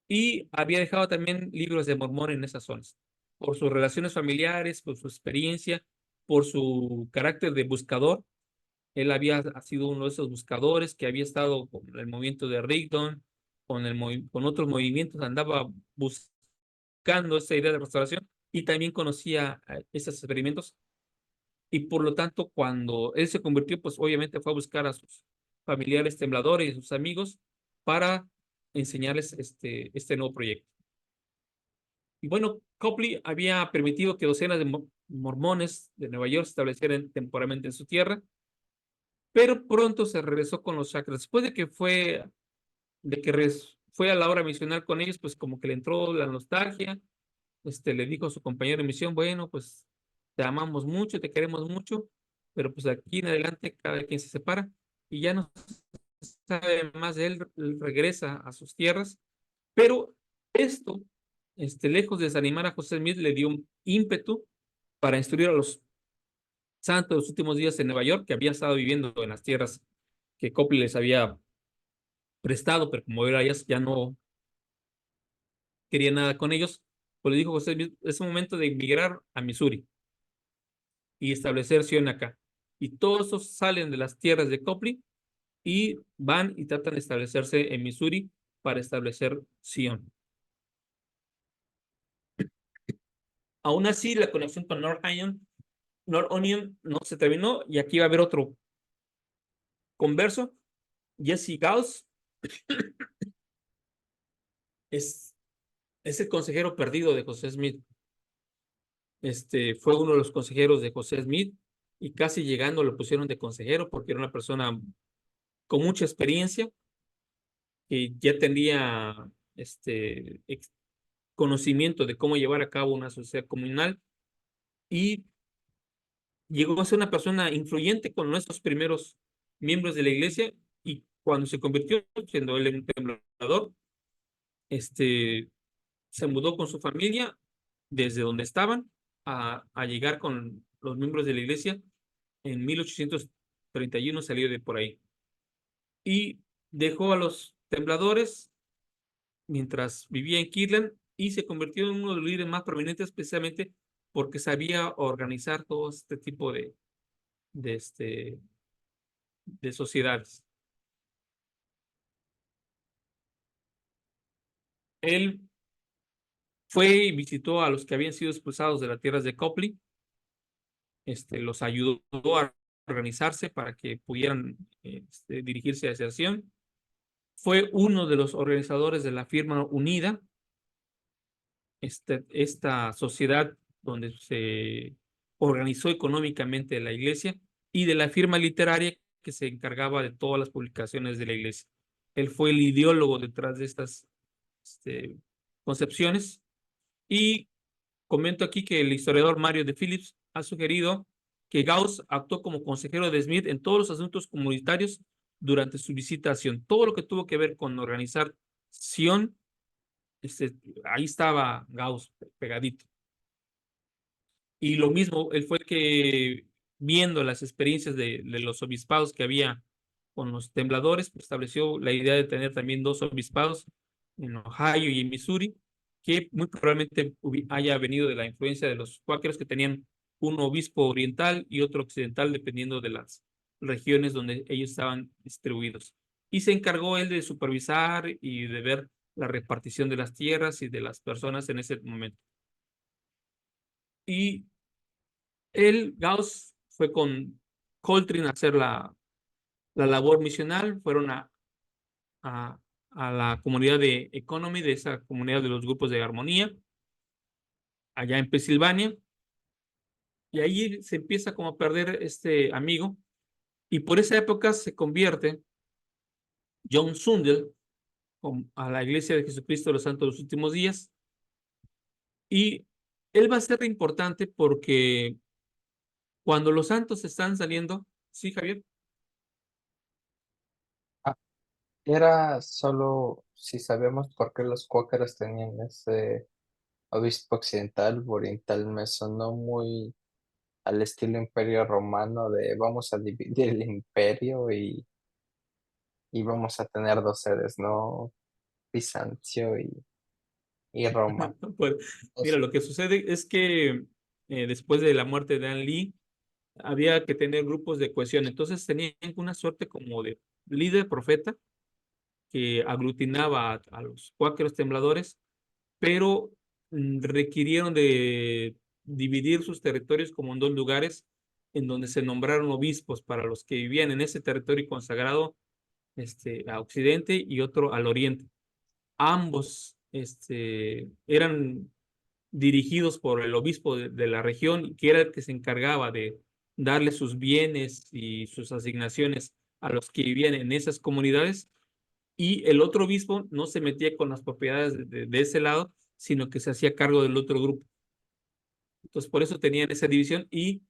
y había dejado también libros de Mormón en esas zonas. Por sus relaciones familiares, por su experiencia, por su carácter de buscador. Él había sido uno de esos buscadores que había estado con el movimiento de Rigdon, con otros movimientos, andaba buscando esa idea de restauración y también conocía esos experimentos. Y por lo tanto, cuando él se convirtió, pues obviamente fue a buscar a sus familiares tembladores y sus amigos para enseñarles este nuevo proyecto. Y bueno, Copley había permitido que docenas de mormones de Nueva York se establecieran temporalmente en su tierra, pero pronto se regresó con los chakras. Después de que fue fue a la obra misional con ellos, pues como que le entró la nostalgia, le dijo a su compañero de misión, bueno, pues te amamos mucho, te queremos mucho, pero pues aquí en adelante cada quien se separa y ya no sabe más de él, él regresa a sus tierras, pero esto, lejos de desanimar a José Smith, le dio un ímpetu para instruir a los santos de los últimos días en Nueva York, que habían estado viviendo en las tierras que Copley les había prestado, pero como era ya no quería nada con ellos, pues le dijo José Smith, es momento de emigrar a Missouri y establecer Sion acá. Y todos esos salen de las tierras de Copley y van y tratan de establecerse en Missouri para establecer Sion. Aún así, la conexión con North Onion no se terminó y aquí va a haber otro converso. Jesse Gauss es, es el consejero perdido de José Smith. Fue uno de los consejeros de José Smith y casi llegando lo pusieron de consejero porque era una persona con mucha experiencia que ya tenía conocimiento de cómo llevar a cabo una sociedad comunal y llegó a ser una persona influyente con nuestros primeros miembros de la iglesia y cuando se convirtió, siendo él un templador, se mudó con su familia desde donde estaban a llegar con los miembros de la iglesia. En 1831 salió de por ahí y dejó a los tembladores mientras vivía en Kirtland y se convirtió en uno de los líderes más prominentes, especialmente porque sabía organizar todo este tipo de, este, de sociedades. Él fue y visitó a los que habían sido expulsados de las tierras de Copley, los ayudó a organizarse para que pudieran dirigirse hacia Sion. Fue uno de los organizadores de la Firma Unida, esta sociedad donde se organizó económicamente la iglesia, y de la firma literaria que se encargaba de todas las publicaciones de la iglesia. Él fue el ideólogo detrás de estas concepciones. Y comento aquí que el historiador Mario de Phillips ha sugerido que Gauss actuó como consejero de Smith en todos los asuntos comunitarios durante su visita a Sion. Todo lo que tuvo que ver con organizar Sion, ahí estaba Gauss pegadito. Y lo mismo, él fue que viendo las experiencias de los obispados que había con los tembladores, pues, estableció la idea de tener también dos obispados en Ohio y en Missouri, que muy probablemente haya venido de la influencia de los cuáqueros que tenían un obispo oriental y otro occidental, dependiendo de las regiones donde ellos estaban distribuidos. Y se encargó él de supervisar y de ver la repartición de las tierras y de las personas en ese momento. Y él, Gauss, fue con Coltrane a hacer la labor misional, fueron a, a la comunidad de Economy, de esa comunidad de los grupos de armonía, allá en Pensilvania, y ahí se empieza como a perder este amigo, y por esa época se convierte John Sundell a la Iglesia de Jesucristo de los Santos de los Últimos Días, y él va a ser importante porque cuando los santos están saliendo, ¿sí, Javier?
Ah, era solo si sabemos por qué los cuáqueros tenían ese obispo occidental o oriental, me sonó muy al estilo imperio romano de vamos a dividir el imperio y vamos a tener dos sedes, ¿no? Bizancio y Roma.
Pues, mira,
Es-
lo que sucede es que después de la muerte de Anne Lee, había que tener grupos de cohesión. Entonces tenían una suerte como de líder profeta que aglutinaba a los cuáqueros tembladores, pero requirieron de dividir sus territorios como en dos lugares, en donde se nombraron obispos para los que vivían en ese territorio consagrado, a occidente y otro al oriente. Ambos eran dirigidos por el obispo de la región, que era el que se encargaba de darle sus bienes y sus asignaciones a los que vivían en esas comunidades, y el otro obispo no se metía con las propiedades de ese lado, sino que se hacía cargo del otro grupo. Entonces, por eso tenían esa división y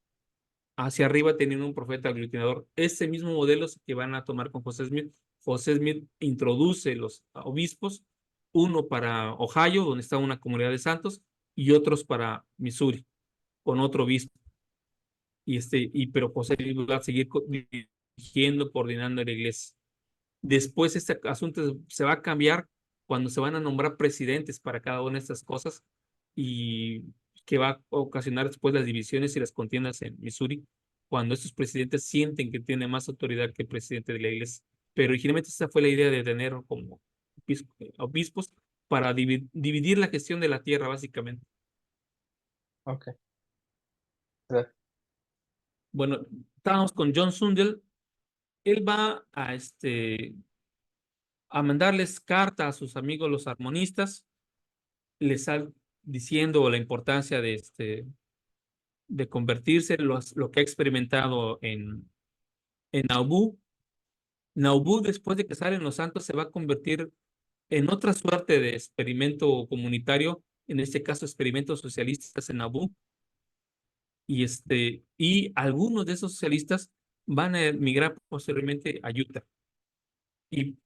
hacia arriba tenían un profeta aglutinador. Ese mismo modelo es que van a tomar con José Smith. José Smith introduce los obispos, uno para Ohio, donde está una comunidad de santos, y otros para Missouri, con otro obispo. Pero José Smith va a seguir dirigiendo, coordinando la iglesia. Después este asunto se va a cambiar cuando se van a nombrar presidentes para cada una de estas cosas y que va a ocasionar después las divisiones y las contiendas en Missouri, cuando estos presidentes sienten que tienen más autoridad que el presidente de la iglesia. Pero originalmente esa fue la idea de tener como obispos para dividir la gestión de la tierra, básicamente.
Ok. Gracias.
Bueno, estábamos con John Sundell. Él va a mandarles carta a sus amigos los armonistas, les está diciendo la importancia de convertirse, lo que ha experimentado en Nauvoo. Nauvoo, después de que salen los santos, se va a convertir en otra suerte de experimento comunitario, en este caso experimentos socialistas en Nauvoo, y algunos de esos socialistas van a emigrar posteriormente a Utah. Y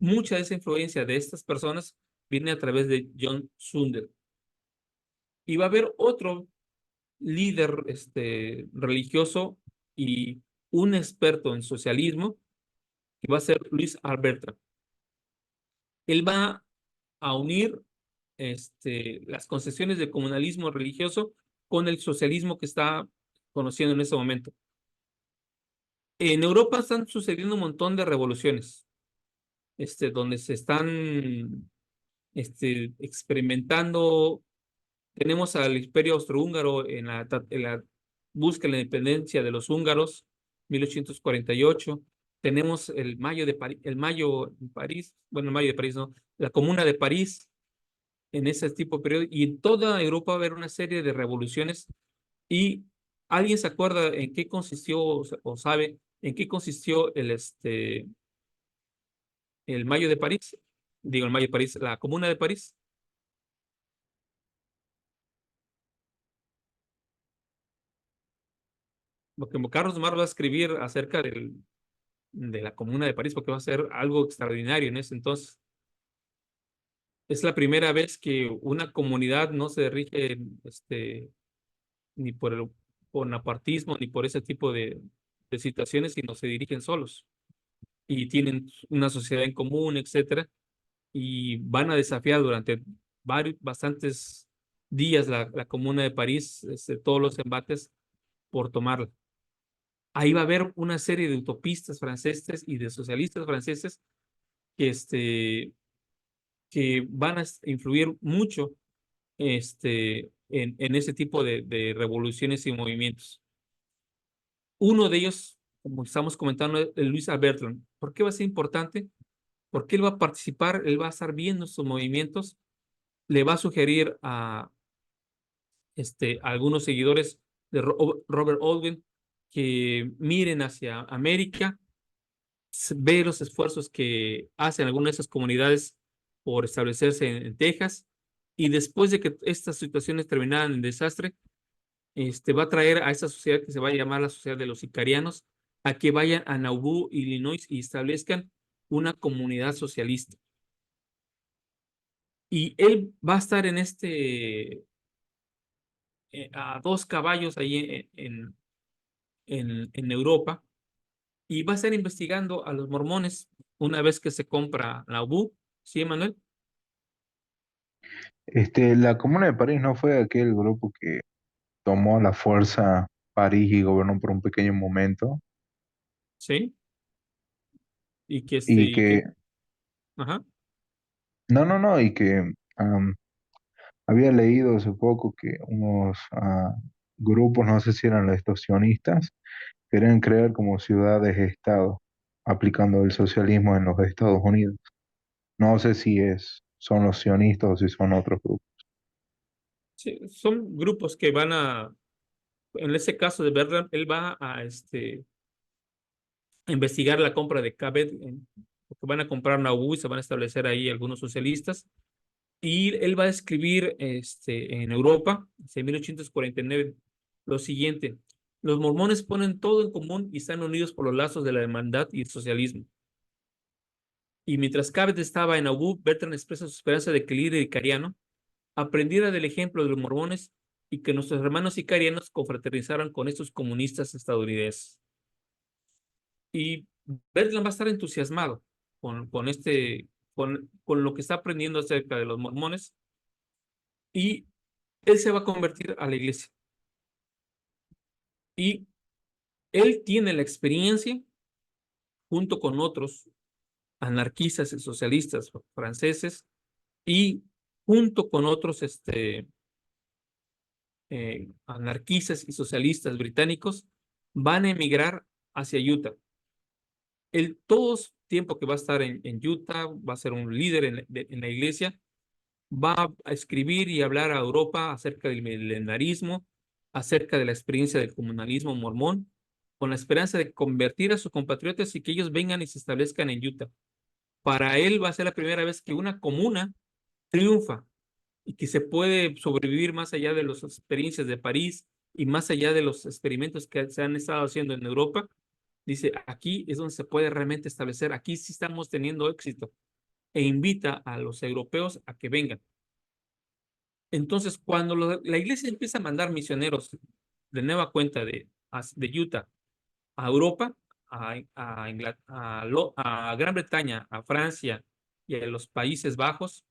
mucha de esa influencia de estas personas viene a través de John Sundell. Y va a haber otro líder religioso y un experto en socialismo, que va a ser Luis Alberta. Él va a unir las concesiones del comunalismo religioso con el socialismo que está conociendo en ese momento. En Europa están sucediendo un montón de revoluciones, donde se están experimentando. Tenemos al Imperio Austrohúngaro en la búsqueda de la independencia de los húngaros, 1848. Tenemos el Mayo de París, bueno, el Mayo de París, no, la Comuna de París, en ese tipo de periodo, y en toda Europa va a haber una serie de revoluciones. ¿Y alguien se acuerda en qué consistió o sabe en qué consistió el Mayo de París? Digo, el Mayo de París, la Comuna de París. Porque Carlos Mar va a escribir acerca de la Comuna de París, porque va a ser algo extraordinario en ese entonces. Es la primera vez que una comunidad no se rige ni por el bonapartismo ni por ese tipo de situaciones, sino se dirigen solos y tienen una sociedad en común, etcétera, y van a desafiar durante bastantes días la Comuna de París, todos los embates por tomarla. Ahí va a haber una serie de utopistas franceses y de socialistas franceses que van a influir mucho en ese tipo de revoluciones y movimientos. Uno de ellos, como estamos comentando, es Luis Bertrand. ¿Por qué va a ser importante? Porque él va a participar, él va a estar viendo sus movimientos, le va a sugerir a algunos seguidores de Robert Owen que miren hacia América, ve los esfuerzos que hacen algunas de esas comunidades por establecerse en Texas, y después de que estas situaciones terminaran en desastre, va a traer a esa sociedad que se va a llamar la Sociedad de los Sicarianos a que vayan a Nauvoo, Illinois, y establezcan una comunidad socialista. Y él va a estar a dos caballos ahí en Europa, y va a estar investigando a los mormones una vez que se compra Nauvoo. ¿Sí, Manuel?
La Comuna de París no fue aquel grupo que tomó a la fuerza París y gobernó por un pequeño momento
Sí. Y que
y que,
ajá.
no, y que había leído hace poco que unos grupos, no sé si eran los sionistas, querían crear como ciudades-estado, aplicando el socialismo en los Estados Unidos. No sé si son los sionistas o si son otros grupos.
Sí, son grupos que en ese caso de Bertrand, él va a investigar la compra de Cabot, porque van a comprar Nauvoo y se van a establecer ahí algunos socialistas. Y él va a escribir en Europa, en 1849, lo siguiente: los mormones ponen todo en común y están unidos por los lazos de la hermandad y el socialismo. Y mientras Cabot estaba en Nauvoo, Bertrand expresa su esperanza de que el líder icariano aprendiera del ejemplo de los mormones y que nuestros hermanos icarianos confraternizaran con estos comunistas estadounidenses. Y Bertrand va a estar entusiasmado con lo que está aprendiendo acerca de los mormones, y él se va a convertir a la iglesia. Y él tiene la experiencia, junto con otros anarquistas y socialistas franceses, y junto con otros anarquistas y socialistas británicos, van a emigrar hacia Utah. Él, todo tiempo que va a estar en Utah, va a ser un líder en la iglesia, va a escribir y hablar a Europa acerca del milenarismo, acerca de la experiencia del comunalismo mormón, con la esperanza de convertir a sus compatriotas y que ellos vengan y se establezcan en Utah. Para él va a ser la primera vez que una comuna triunfa y que se puede sobrevivir más allá de las experiencias de París y más allá de los experimentos que se han estado haciendo en Europa. Dice, aquí es donde se puede realmente establecer, aquí sí estamos teniendo éxito, e invita a los europeos a que vengan. Entonces, cuando la iglesia empieza a mandar misioneros de nueva cuenta de Utah a Europa, a Gran Bretaña, a Francia y a los Países Bajos,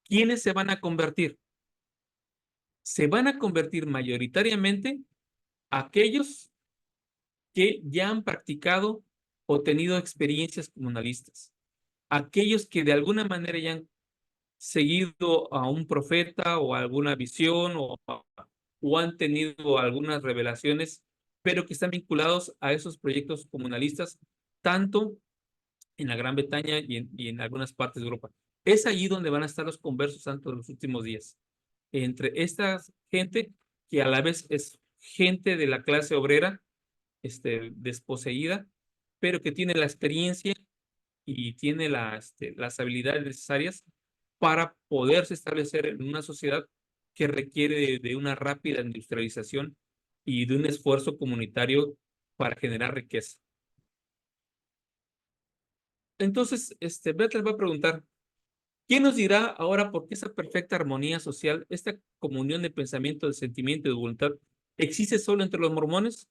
¿quiénes se van a convertir? Se van a convertir mayoritariamente aquellos que ya han practicado o tenido experiencias comunalistas, aquellos que de alguna manera ya han seguido a un profeta o alguna visión o han tenido algunas revelaciones, pero que están vinculados a esos proyectos comunalistas, tanto en la Gran Bretaña y en algunas partes de Europa. Es allí donde van a estar los conversos santos de los últimos días. Entre esta gente, que a la vez es gente de la clase obrera, desposeída, pero que tiene la experiencia y tiene las habilidades necesarias para poderse establecer en una sociedad que requiere de una rápida industrialización y de un esfuerzo comunitario para generar riqueza. Entonces, Butler va a preguntar, ¿quién nos dirá ahora por qué esa perfecta armonía social, esta comunión de pensamiento, de sentimiento y de voluntad, existe solo entre los mormones?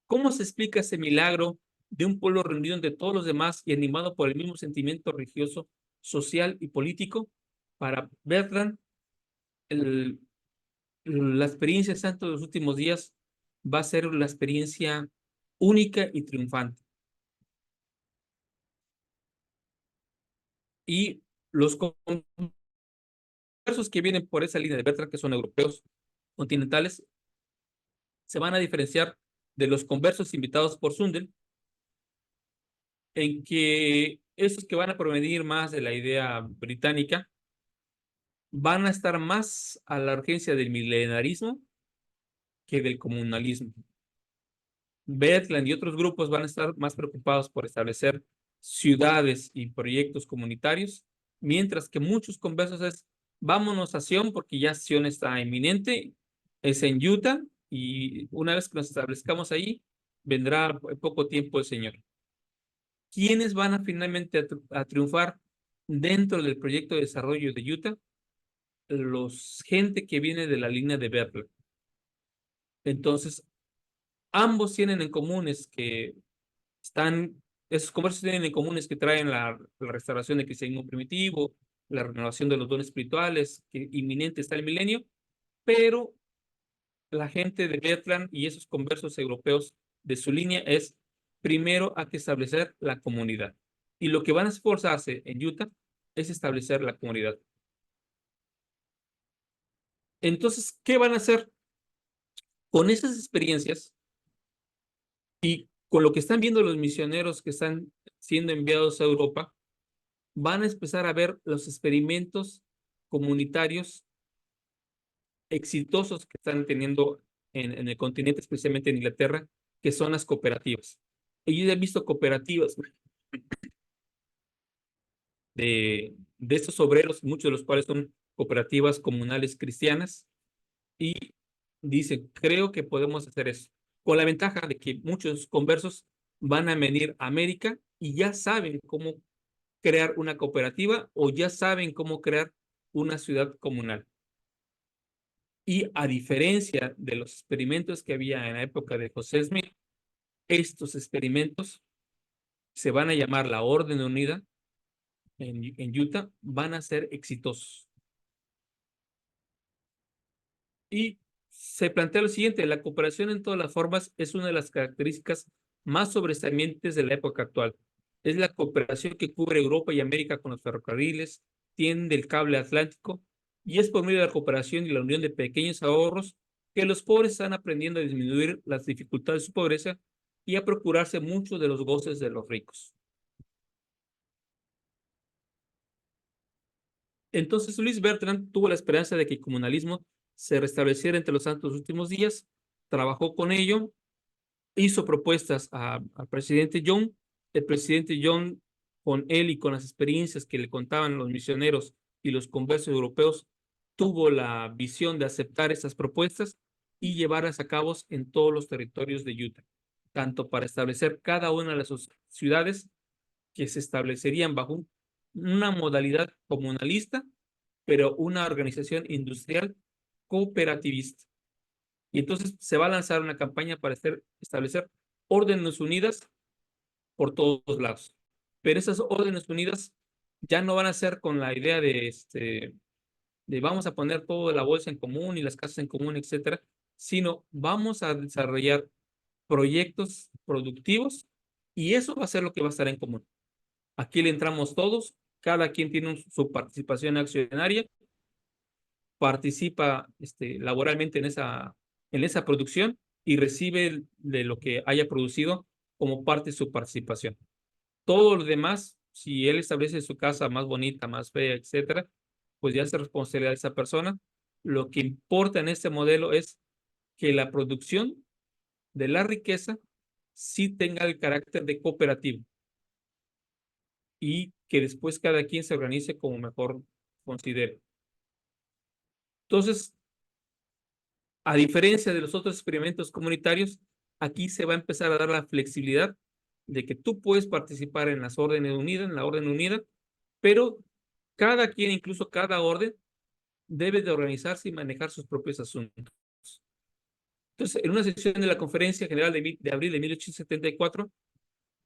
¿Cómo se explica ese milagro de un pueblo reunido entre todos los demás y animado por el mismo sentimiento religioso, social y político? Para Bertrand, la experiencia santa de los últimos días va a ser la experiencia única y triunfante. Y los conversos que vienen por esa línea de Bertrand, que son europeos continentales, se van a diferenciar de los conversos invitados por Sundel, en que esos que van a provenir más de la idea británica van a estar más a la urgencia del milenarismo que del comunalismo. Bethlehem y otros grupos van a estar más preocupados por establecer ciudades y proyectos comunitarios, mientras que muchos conversos es, vámonos a Sion porque ya Sion está inminente, es en Utah, y una vez que nos establezcamos ahí, vendrá poco tiempo el Señor. ¿Quiénes van a finalmente a triunfar dentro del proyecto de desarrollo de Utah? Los gente que viene de la línea de Bethlehem. Entonces, ambos tienen en común esos conversos tienen en común que traen la restauración del cristianismo primitivo, la renovación de los dones espirituales, que inminente está el milenio, pero la gente de Bethlehem y esos conversos europeos de su línea es, primero hay que establecer la comunidad. Y lo que van a esforzarse en Utah es establecer la comunidad. Entonces, ¿qué van a hacer? Con esas experiencias y con lo que están viendo los misioneros que están siendo enviados a Europa, van a empezar a ver los experimentos comunitarios exitosos que están teniendo en el continente, especialmente en Inglaterra, que son las cooperativas. Ellos han visto cooperativas de estos obreros, muchos de los cuales son cooperativas comunales cristianas, y dice, creo que podemos hacer eso, con la ventaja de que muchos conversos van a venir a América y ya saben cómo crear una cooperativa o ya saben cómo crear una ciudad comunal. Y a diferencia de los experimentos que había en la época de José Smith, estos experimentos se van a llamar la Orden Unida en Utah, van a ser exitosos. Y se plantea lo siguiente, la cooperación en todas las formas es una de las características más sobresalientes de la época actual. Es la cooperación que cubre Europa y América con los ferrocarriles, tiende el cable atlántico, y es por medio de la cooperación y la unión de pequeños ahorros que los pobres están aprendiendo a disminuir las dificultades de su pobreza y a procurarse muchos de los goces de los ricos. Entonces Luis Bertrand tuvo la esperanza de que el comunalismo se restableciera entre los santos últimos días, trabajó con ello, hizo propuestas al presidente John. El presidente John, con él y con las experiencias que le contaban los misioneros y los conversos europeos, tuvo la visión de aceptar estas propuestas y llevarlas a cabo en todos los territorios de Utah, tanto para establecer cada una de las ciudades que se establecerían bajo una modalidad comunalista, pero una organización industrial cooperativista. Y entonces se va a lanzar una campaña para establecer órdenes unidas por todos lados. Pero esas órdenes unidas ya no van a ser con la idea de vamos a poner toda la bolsa en común y las casas en común, etcétera, sino vamos a desarrollar proyectos productivos y eso va a ser lo que va a estar en común. Aquí le entramos todos, cada quien tiene su participación accionaria, participa laboralmente en esa producción y recibe de lo que haya producido como parte de su participación. Todo lo demás, si él establece su casa más bonita, más fea, etcétera, pues ya es responsabilidad de esa persona. Lo que importa en este modelo es que la producción de la riqueza sí tenga el carácter de cooperativo y que después cada quien se organice como mejor considere. Entonces, a diferencia de los otros experimentos comunitarios, aquí se va a empezar a dar la flexibilidad de que tú puedes participar en las órdenes unidas, en la orden unida, pero cada quien, incluso cada orden, debe de organizarse y manejar sus propios asuntos. Entonces, en una sesión de la Conferencia General de abril de 1874,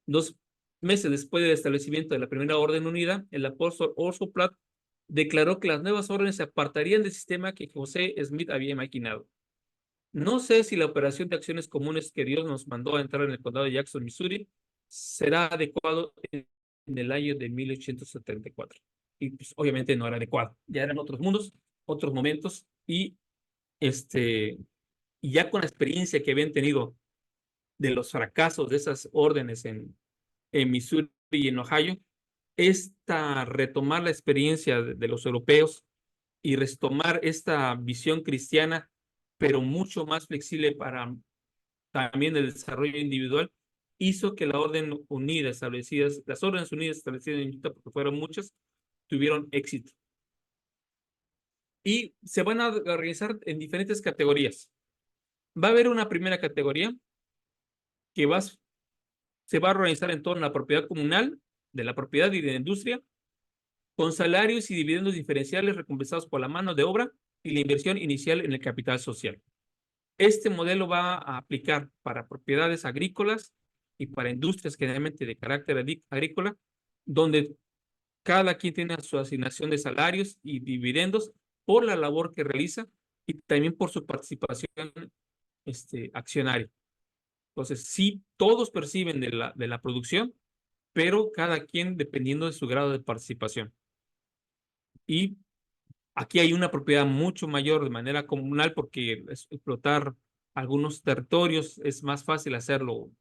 2 meses después del establecimiento de la primera orden unida, el apóstol Orso Platt declaró que las nuevas órdenes se apartarían del sistema que José Smith había maquinado. No sé si la operación de acciones comunes que Dios nos mandó a entrar en el condado de Jackson, Missouri, será adecuado en el año de 1874. Y pues, obviamente no era adecuado. Ya eran otros mundos, otros momentos, y ya con la experiencia que habían tenido de los fracasos de esas órdenes en Missouri y en Ohio, retomar la experiencia de los europeos y retomar esta visión cristiana, pero mucho más flexible para también el desarrollo individual, hizo que la orden unida las órdenes unidas establecidas en Utah, porque fueron muchas, tuvieron éxito. Y se van a organizar en diferentes categorías. Va a haber una primera categoría que se va a organizar en torno a la propiedad comunal, de la propiedad y de la industria, con salarios y dividendos diferenciales recompensados por la mano de obra y la inversión inicial en el capital social. Este modelo va a aplicar para propiedades agrícolas y para industrias generalmente de carácter agrícola, donde cada quien tiene su asignación de salarios y dividendos por la labor que realiza y también por su participación accionaria. Entonces, sí, todos perciben de la producción, pero cada quien dependiendo de su grado de participación. Y aquí hay una propiedad mucho mayor de manera comunal porque explotar algunos territorios es más fácil hacerlo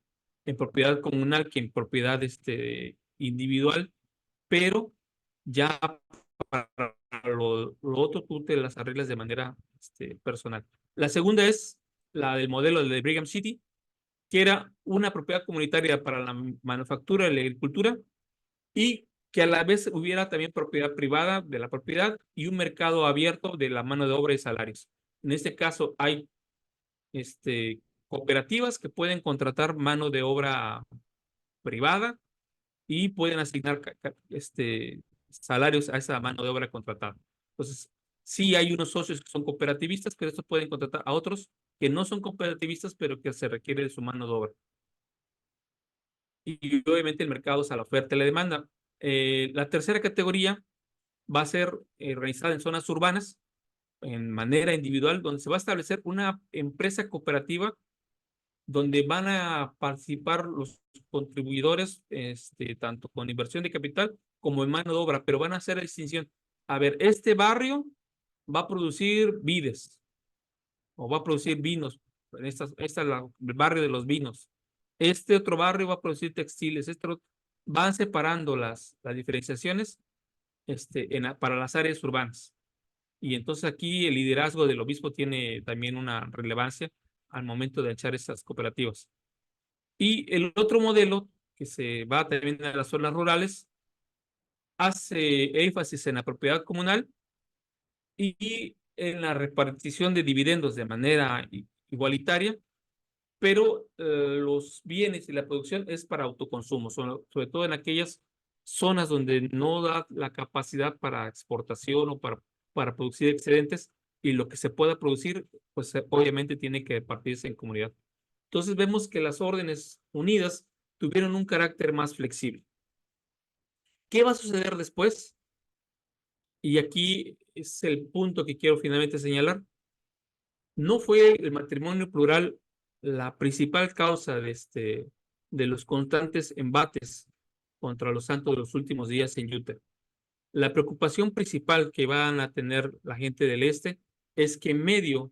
en propiedad comunal que en propiedad individual, pero ya para lo otro tú te las arreglas de manera personal. La segunda es la del modelo de Brigham City, que era una propiedad comunitaria para la manufactura y la agricultura, y que a la vez hubiera también propiedad privada de la propiedad y un mercado abierto de la mano de obra y salarios. En este caso hay cooperativas que pueden contratar mano de obra privada y pueden asignar salarios a esa mano de obra contratada. Entonces, sí hay unos socios que son cooperativistas, pero estos pueden contratar a otros que no son cooperativistas, pero que se requiere de su mano de obra. Y obviamente el mercado es a la oferta y la demanda. La tercera categoría va a ser realizada en zonas urbanas, en manera individual, donde se va a establecer una empresa cooperativa donde van a participar los contribuidores, tanto con inversión de capital como en mano de obra, pero van a hacer la distinción. A ver, este barrio va a producir vides o va a producir vinos. Esta es el barrio de los vinos. Este otro barrio va a producir textiles. Van separando las diferenciaciones para las áreas urbanas. Y entonces aquí el liderazgo del obispo tiene también una relevancia al momento de echar estas cooperativas. Y el otro modelo que se va también a las zonas rurales hace énfasis en la propiedad comunal y en la repartición de dividendos de manera igualitaria, pero los bienes y la producción es para autoconsumo, sobre todo en aquellas zonas donde no da la capacidad para exportación o para producir excedentes, y lo que se pueda producir, pues obviamente tiene que partirse en comunidad. Entonces vemos que las órdenes unidas tuvieron un carácter más flexible. ¿Qué va a suceder después? Y aquí es el punto que quiero finalmente señalar. No fue el matrimonio plural la principal causa de los constantes embates contra los santos de los últimos días en Utah. La preocupación principal que van a tener la gente del este es que en medio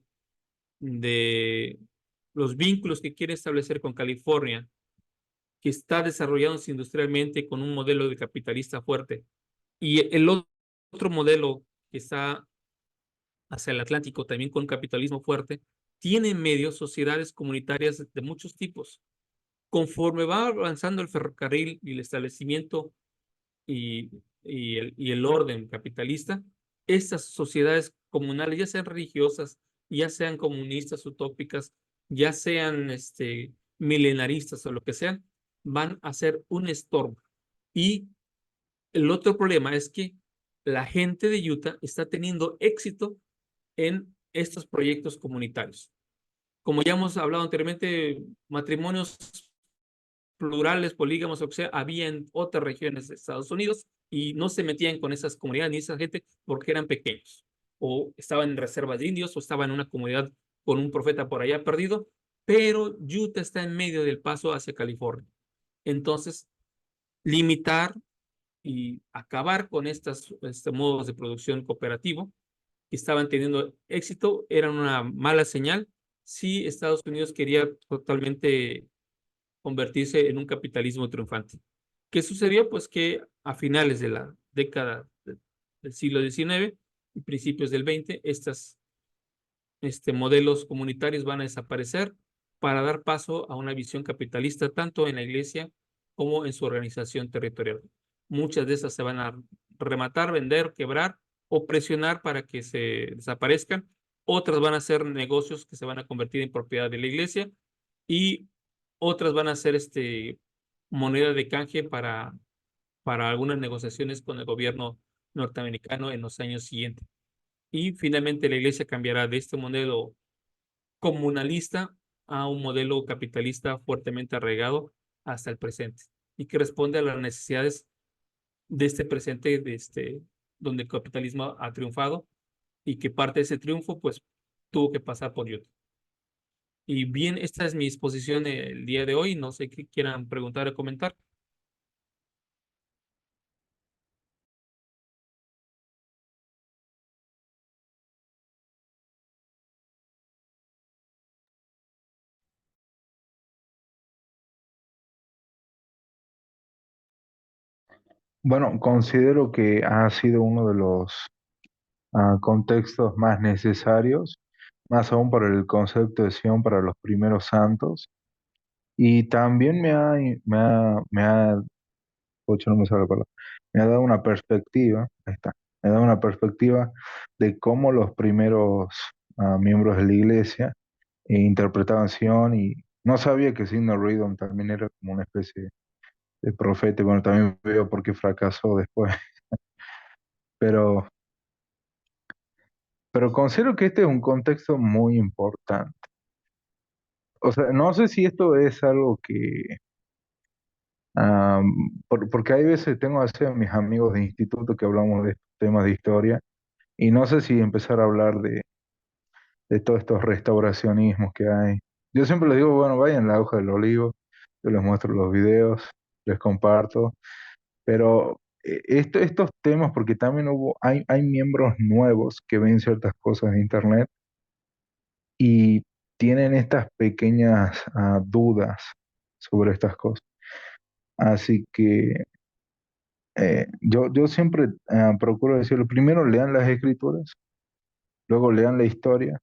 de los vínculos que quiere establecer con California, que está desarrollándose industrialmente con un modelo de capitalista fuerte, y el otro modelo que está hacia el Atlántico, también con capitalismo fuerte, tiene en medio sociedades comunitarias de muchos tipos. Conforme va avanzando el ferrocarril y el establecimiento y el orden capitalista, estas sociedades comunales, ya sean religiosas, ya sean comunistas utópicas, ya sean milenaristas o lo que sean, van a ser un estorbo. Y el otro problema es que la gente de Utah está teniendo éxito en estos proyectos comunitarios. Como ya hemos hablado anteriormente, matrimonios plurales, polígamos, o sea, había en otras regiones de Estados Unidos y no se metían con esas comunidades ni esa gente porque eran pequeños o estaban en reservas de indios o estaban en una comunidad con un profeta por allá perdido, pero Utah está en medio del paso hacia California. Entonces, limitar y acabar con estos modos de producción cooperativo que estaban teniendo éxito eran una mala señal si Estados Unidos quería totalmente convertirse en un capitalismo triunfante. ¿Qué sucedió? Pues que a finales de la década del siglo XIX y principios del XX, estos modelos comunitarios van a desaparecer para dar paso a una visión capitalista tanto en la iglesia como en su organización territorial. Muchas de esas se van a rematar, vender, quebrar o presionar para que se desaparezcan. Otras van a ser negocios que se van a convertir en propiedad de la iglesia y otras van a ser moneda de canje para algunas negociaciones con el gobierno norteamericano en los años siguientes. Y finalmente la iglesia cambiará de este modelo comunalista a un modelo capitalista fuertemente arraigado hasta el presente y que responde a las necesidades de este presente, donde el capitalismo ha triunfado y que parte de ese triunfo pues tuvo que pasar por YouTube. Y bien, esta es mi exposición el día de hoy. No sé qué quieran preguntar o comentar.
Bueno, considero que ha sido uno de los contextos más necesarios, más aún para el concepto de Sion para los primeros santos. Y también ocho, no me sale la palabra. me ha dado una perspectiva, ahí está, me ha dado una perspectiva de cómo los primeros miembros de la iglesia interpretaban Sion y no sabía que Sidney Rigdon también era como una especie de profeta. Bueno, también veo por qué fracasó después, pero, pero considero que este es un contexto muy importante. O sea, no sé si esto es algo que, porque hay veces tengo así a mis amigos de instituto que hablamos de estos temas de historia y no sé si empezar a hablar de todos estos restauracionismos que hay. Yo siempre les digo, bueno, vayan a la hoja del olivo, yo les muestro los videos, les comparto, pero estos temas, porque también hay miembros nuevos que ven ciertas cosas de internet y tienen estas pequeñas dudas sobre estas cosas. Así que yo siempre procuro decirlo, primero lean las escrituras, luego lean la historia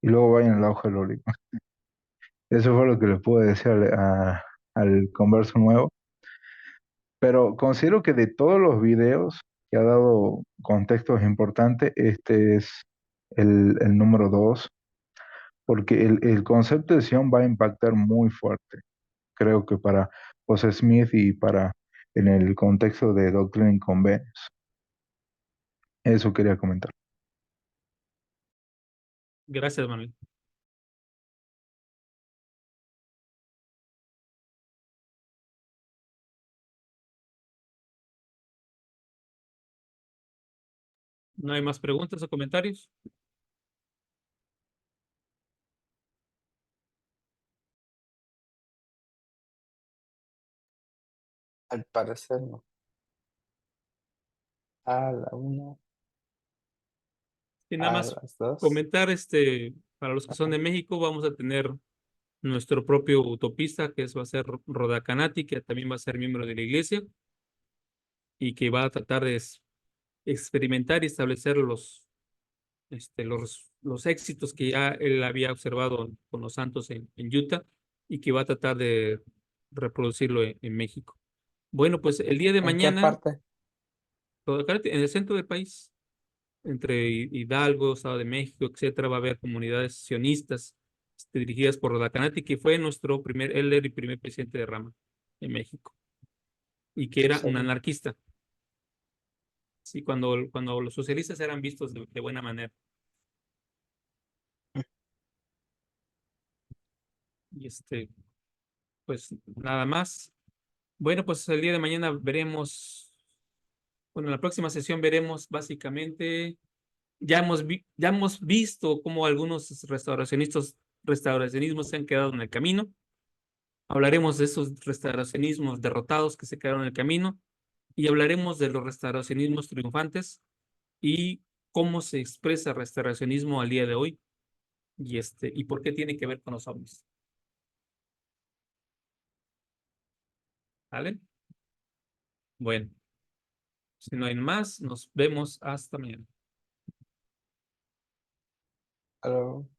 y luego vayan a la hoja del olivo. Eso fue lo que les puedo decir al converso nuevo. Pero considero que de todos los videos que ha dado contextos importantes, este es el número 2, porque el concepto de Sion va a impactar muy fuerte, creo que para José Smith y para en el contexto de Doctrina y Convenios. Eso quería comentar.
Gracias, Manuel. ¿No hay más preguntas o comentarios?
Al parecer no. A la una,
Y nada
a
más
las dos.
comentar, para los que son
Ajá.
de México, vamos a tener nuestro propio utopista, que va a ser Rodacanati, que también va a ser miembro de la iglesia y que va a tratar de experimentar y establecer los éxitos que ya él había observado con los santos en Utah y que va a tratar de reproducirlo en México. Bueno, pues el día de
¿En qué
mañana,
parte?
en el centro del país, entre Hidalgo, Estado de México, etcétera, va a haber comunidades sionistas dirigidas por Rodacanati, que fue él era el primer presidente de Rama en México y que
Sí,
era un
sabía.
anarquista. Sí, cuando los socialistas eran vistos de buena manera. Y pues nada más. Bueno, pues el día de mañana veremos, bueno, en la próxima sesión veremos básicamente, ya hemos visto cómo algunos restauracionismos se han quedado en el camino. Hablaremos de esos restauracionismos derrotados que se quedaron en el camino y hablaremos de los restauracionismos triunfantes y cómo se expresa el restauracionismo al día de hoy y por qué tiene que ver con los ovnis. ¿Vale? Bueno, si no hay más, nos vemos hasta mañana.
Aló.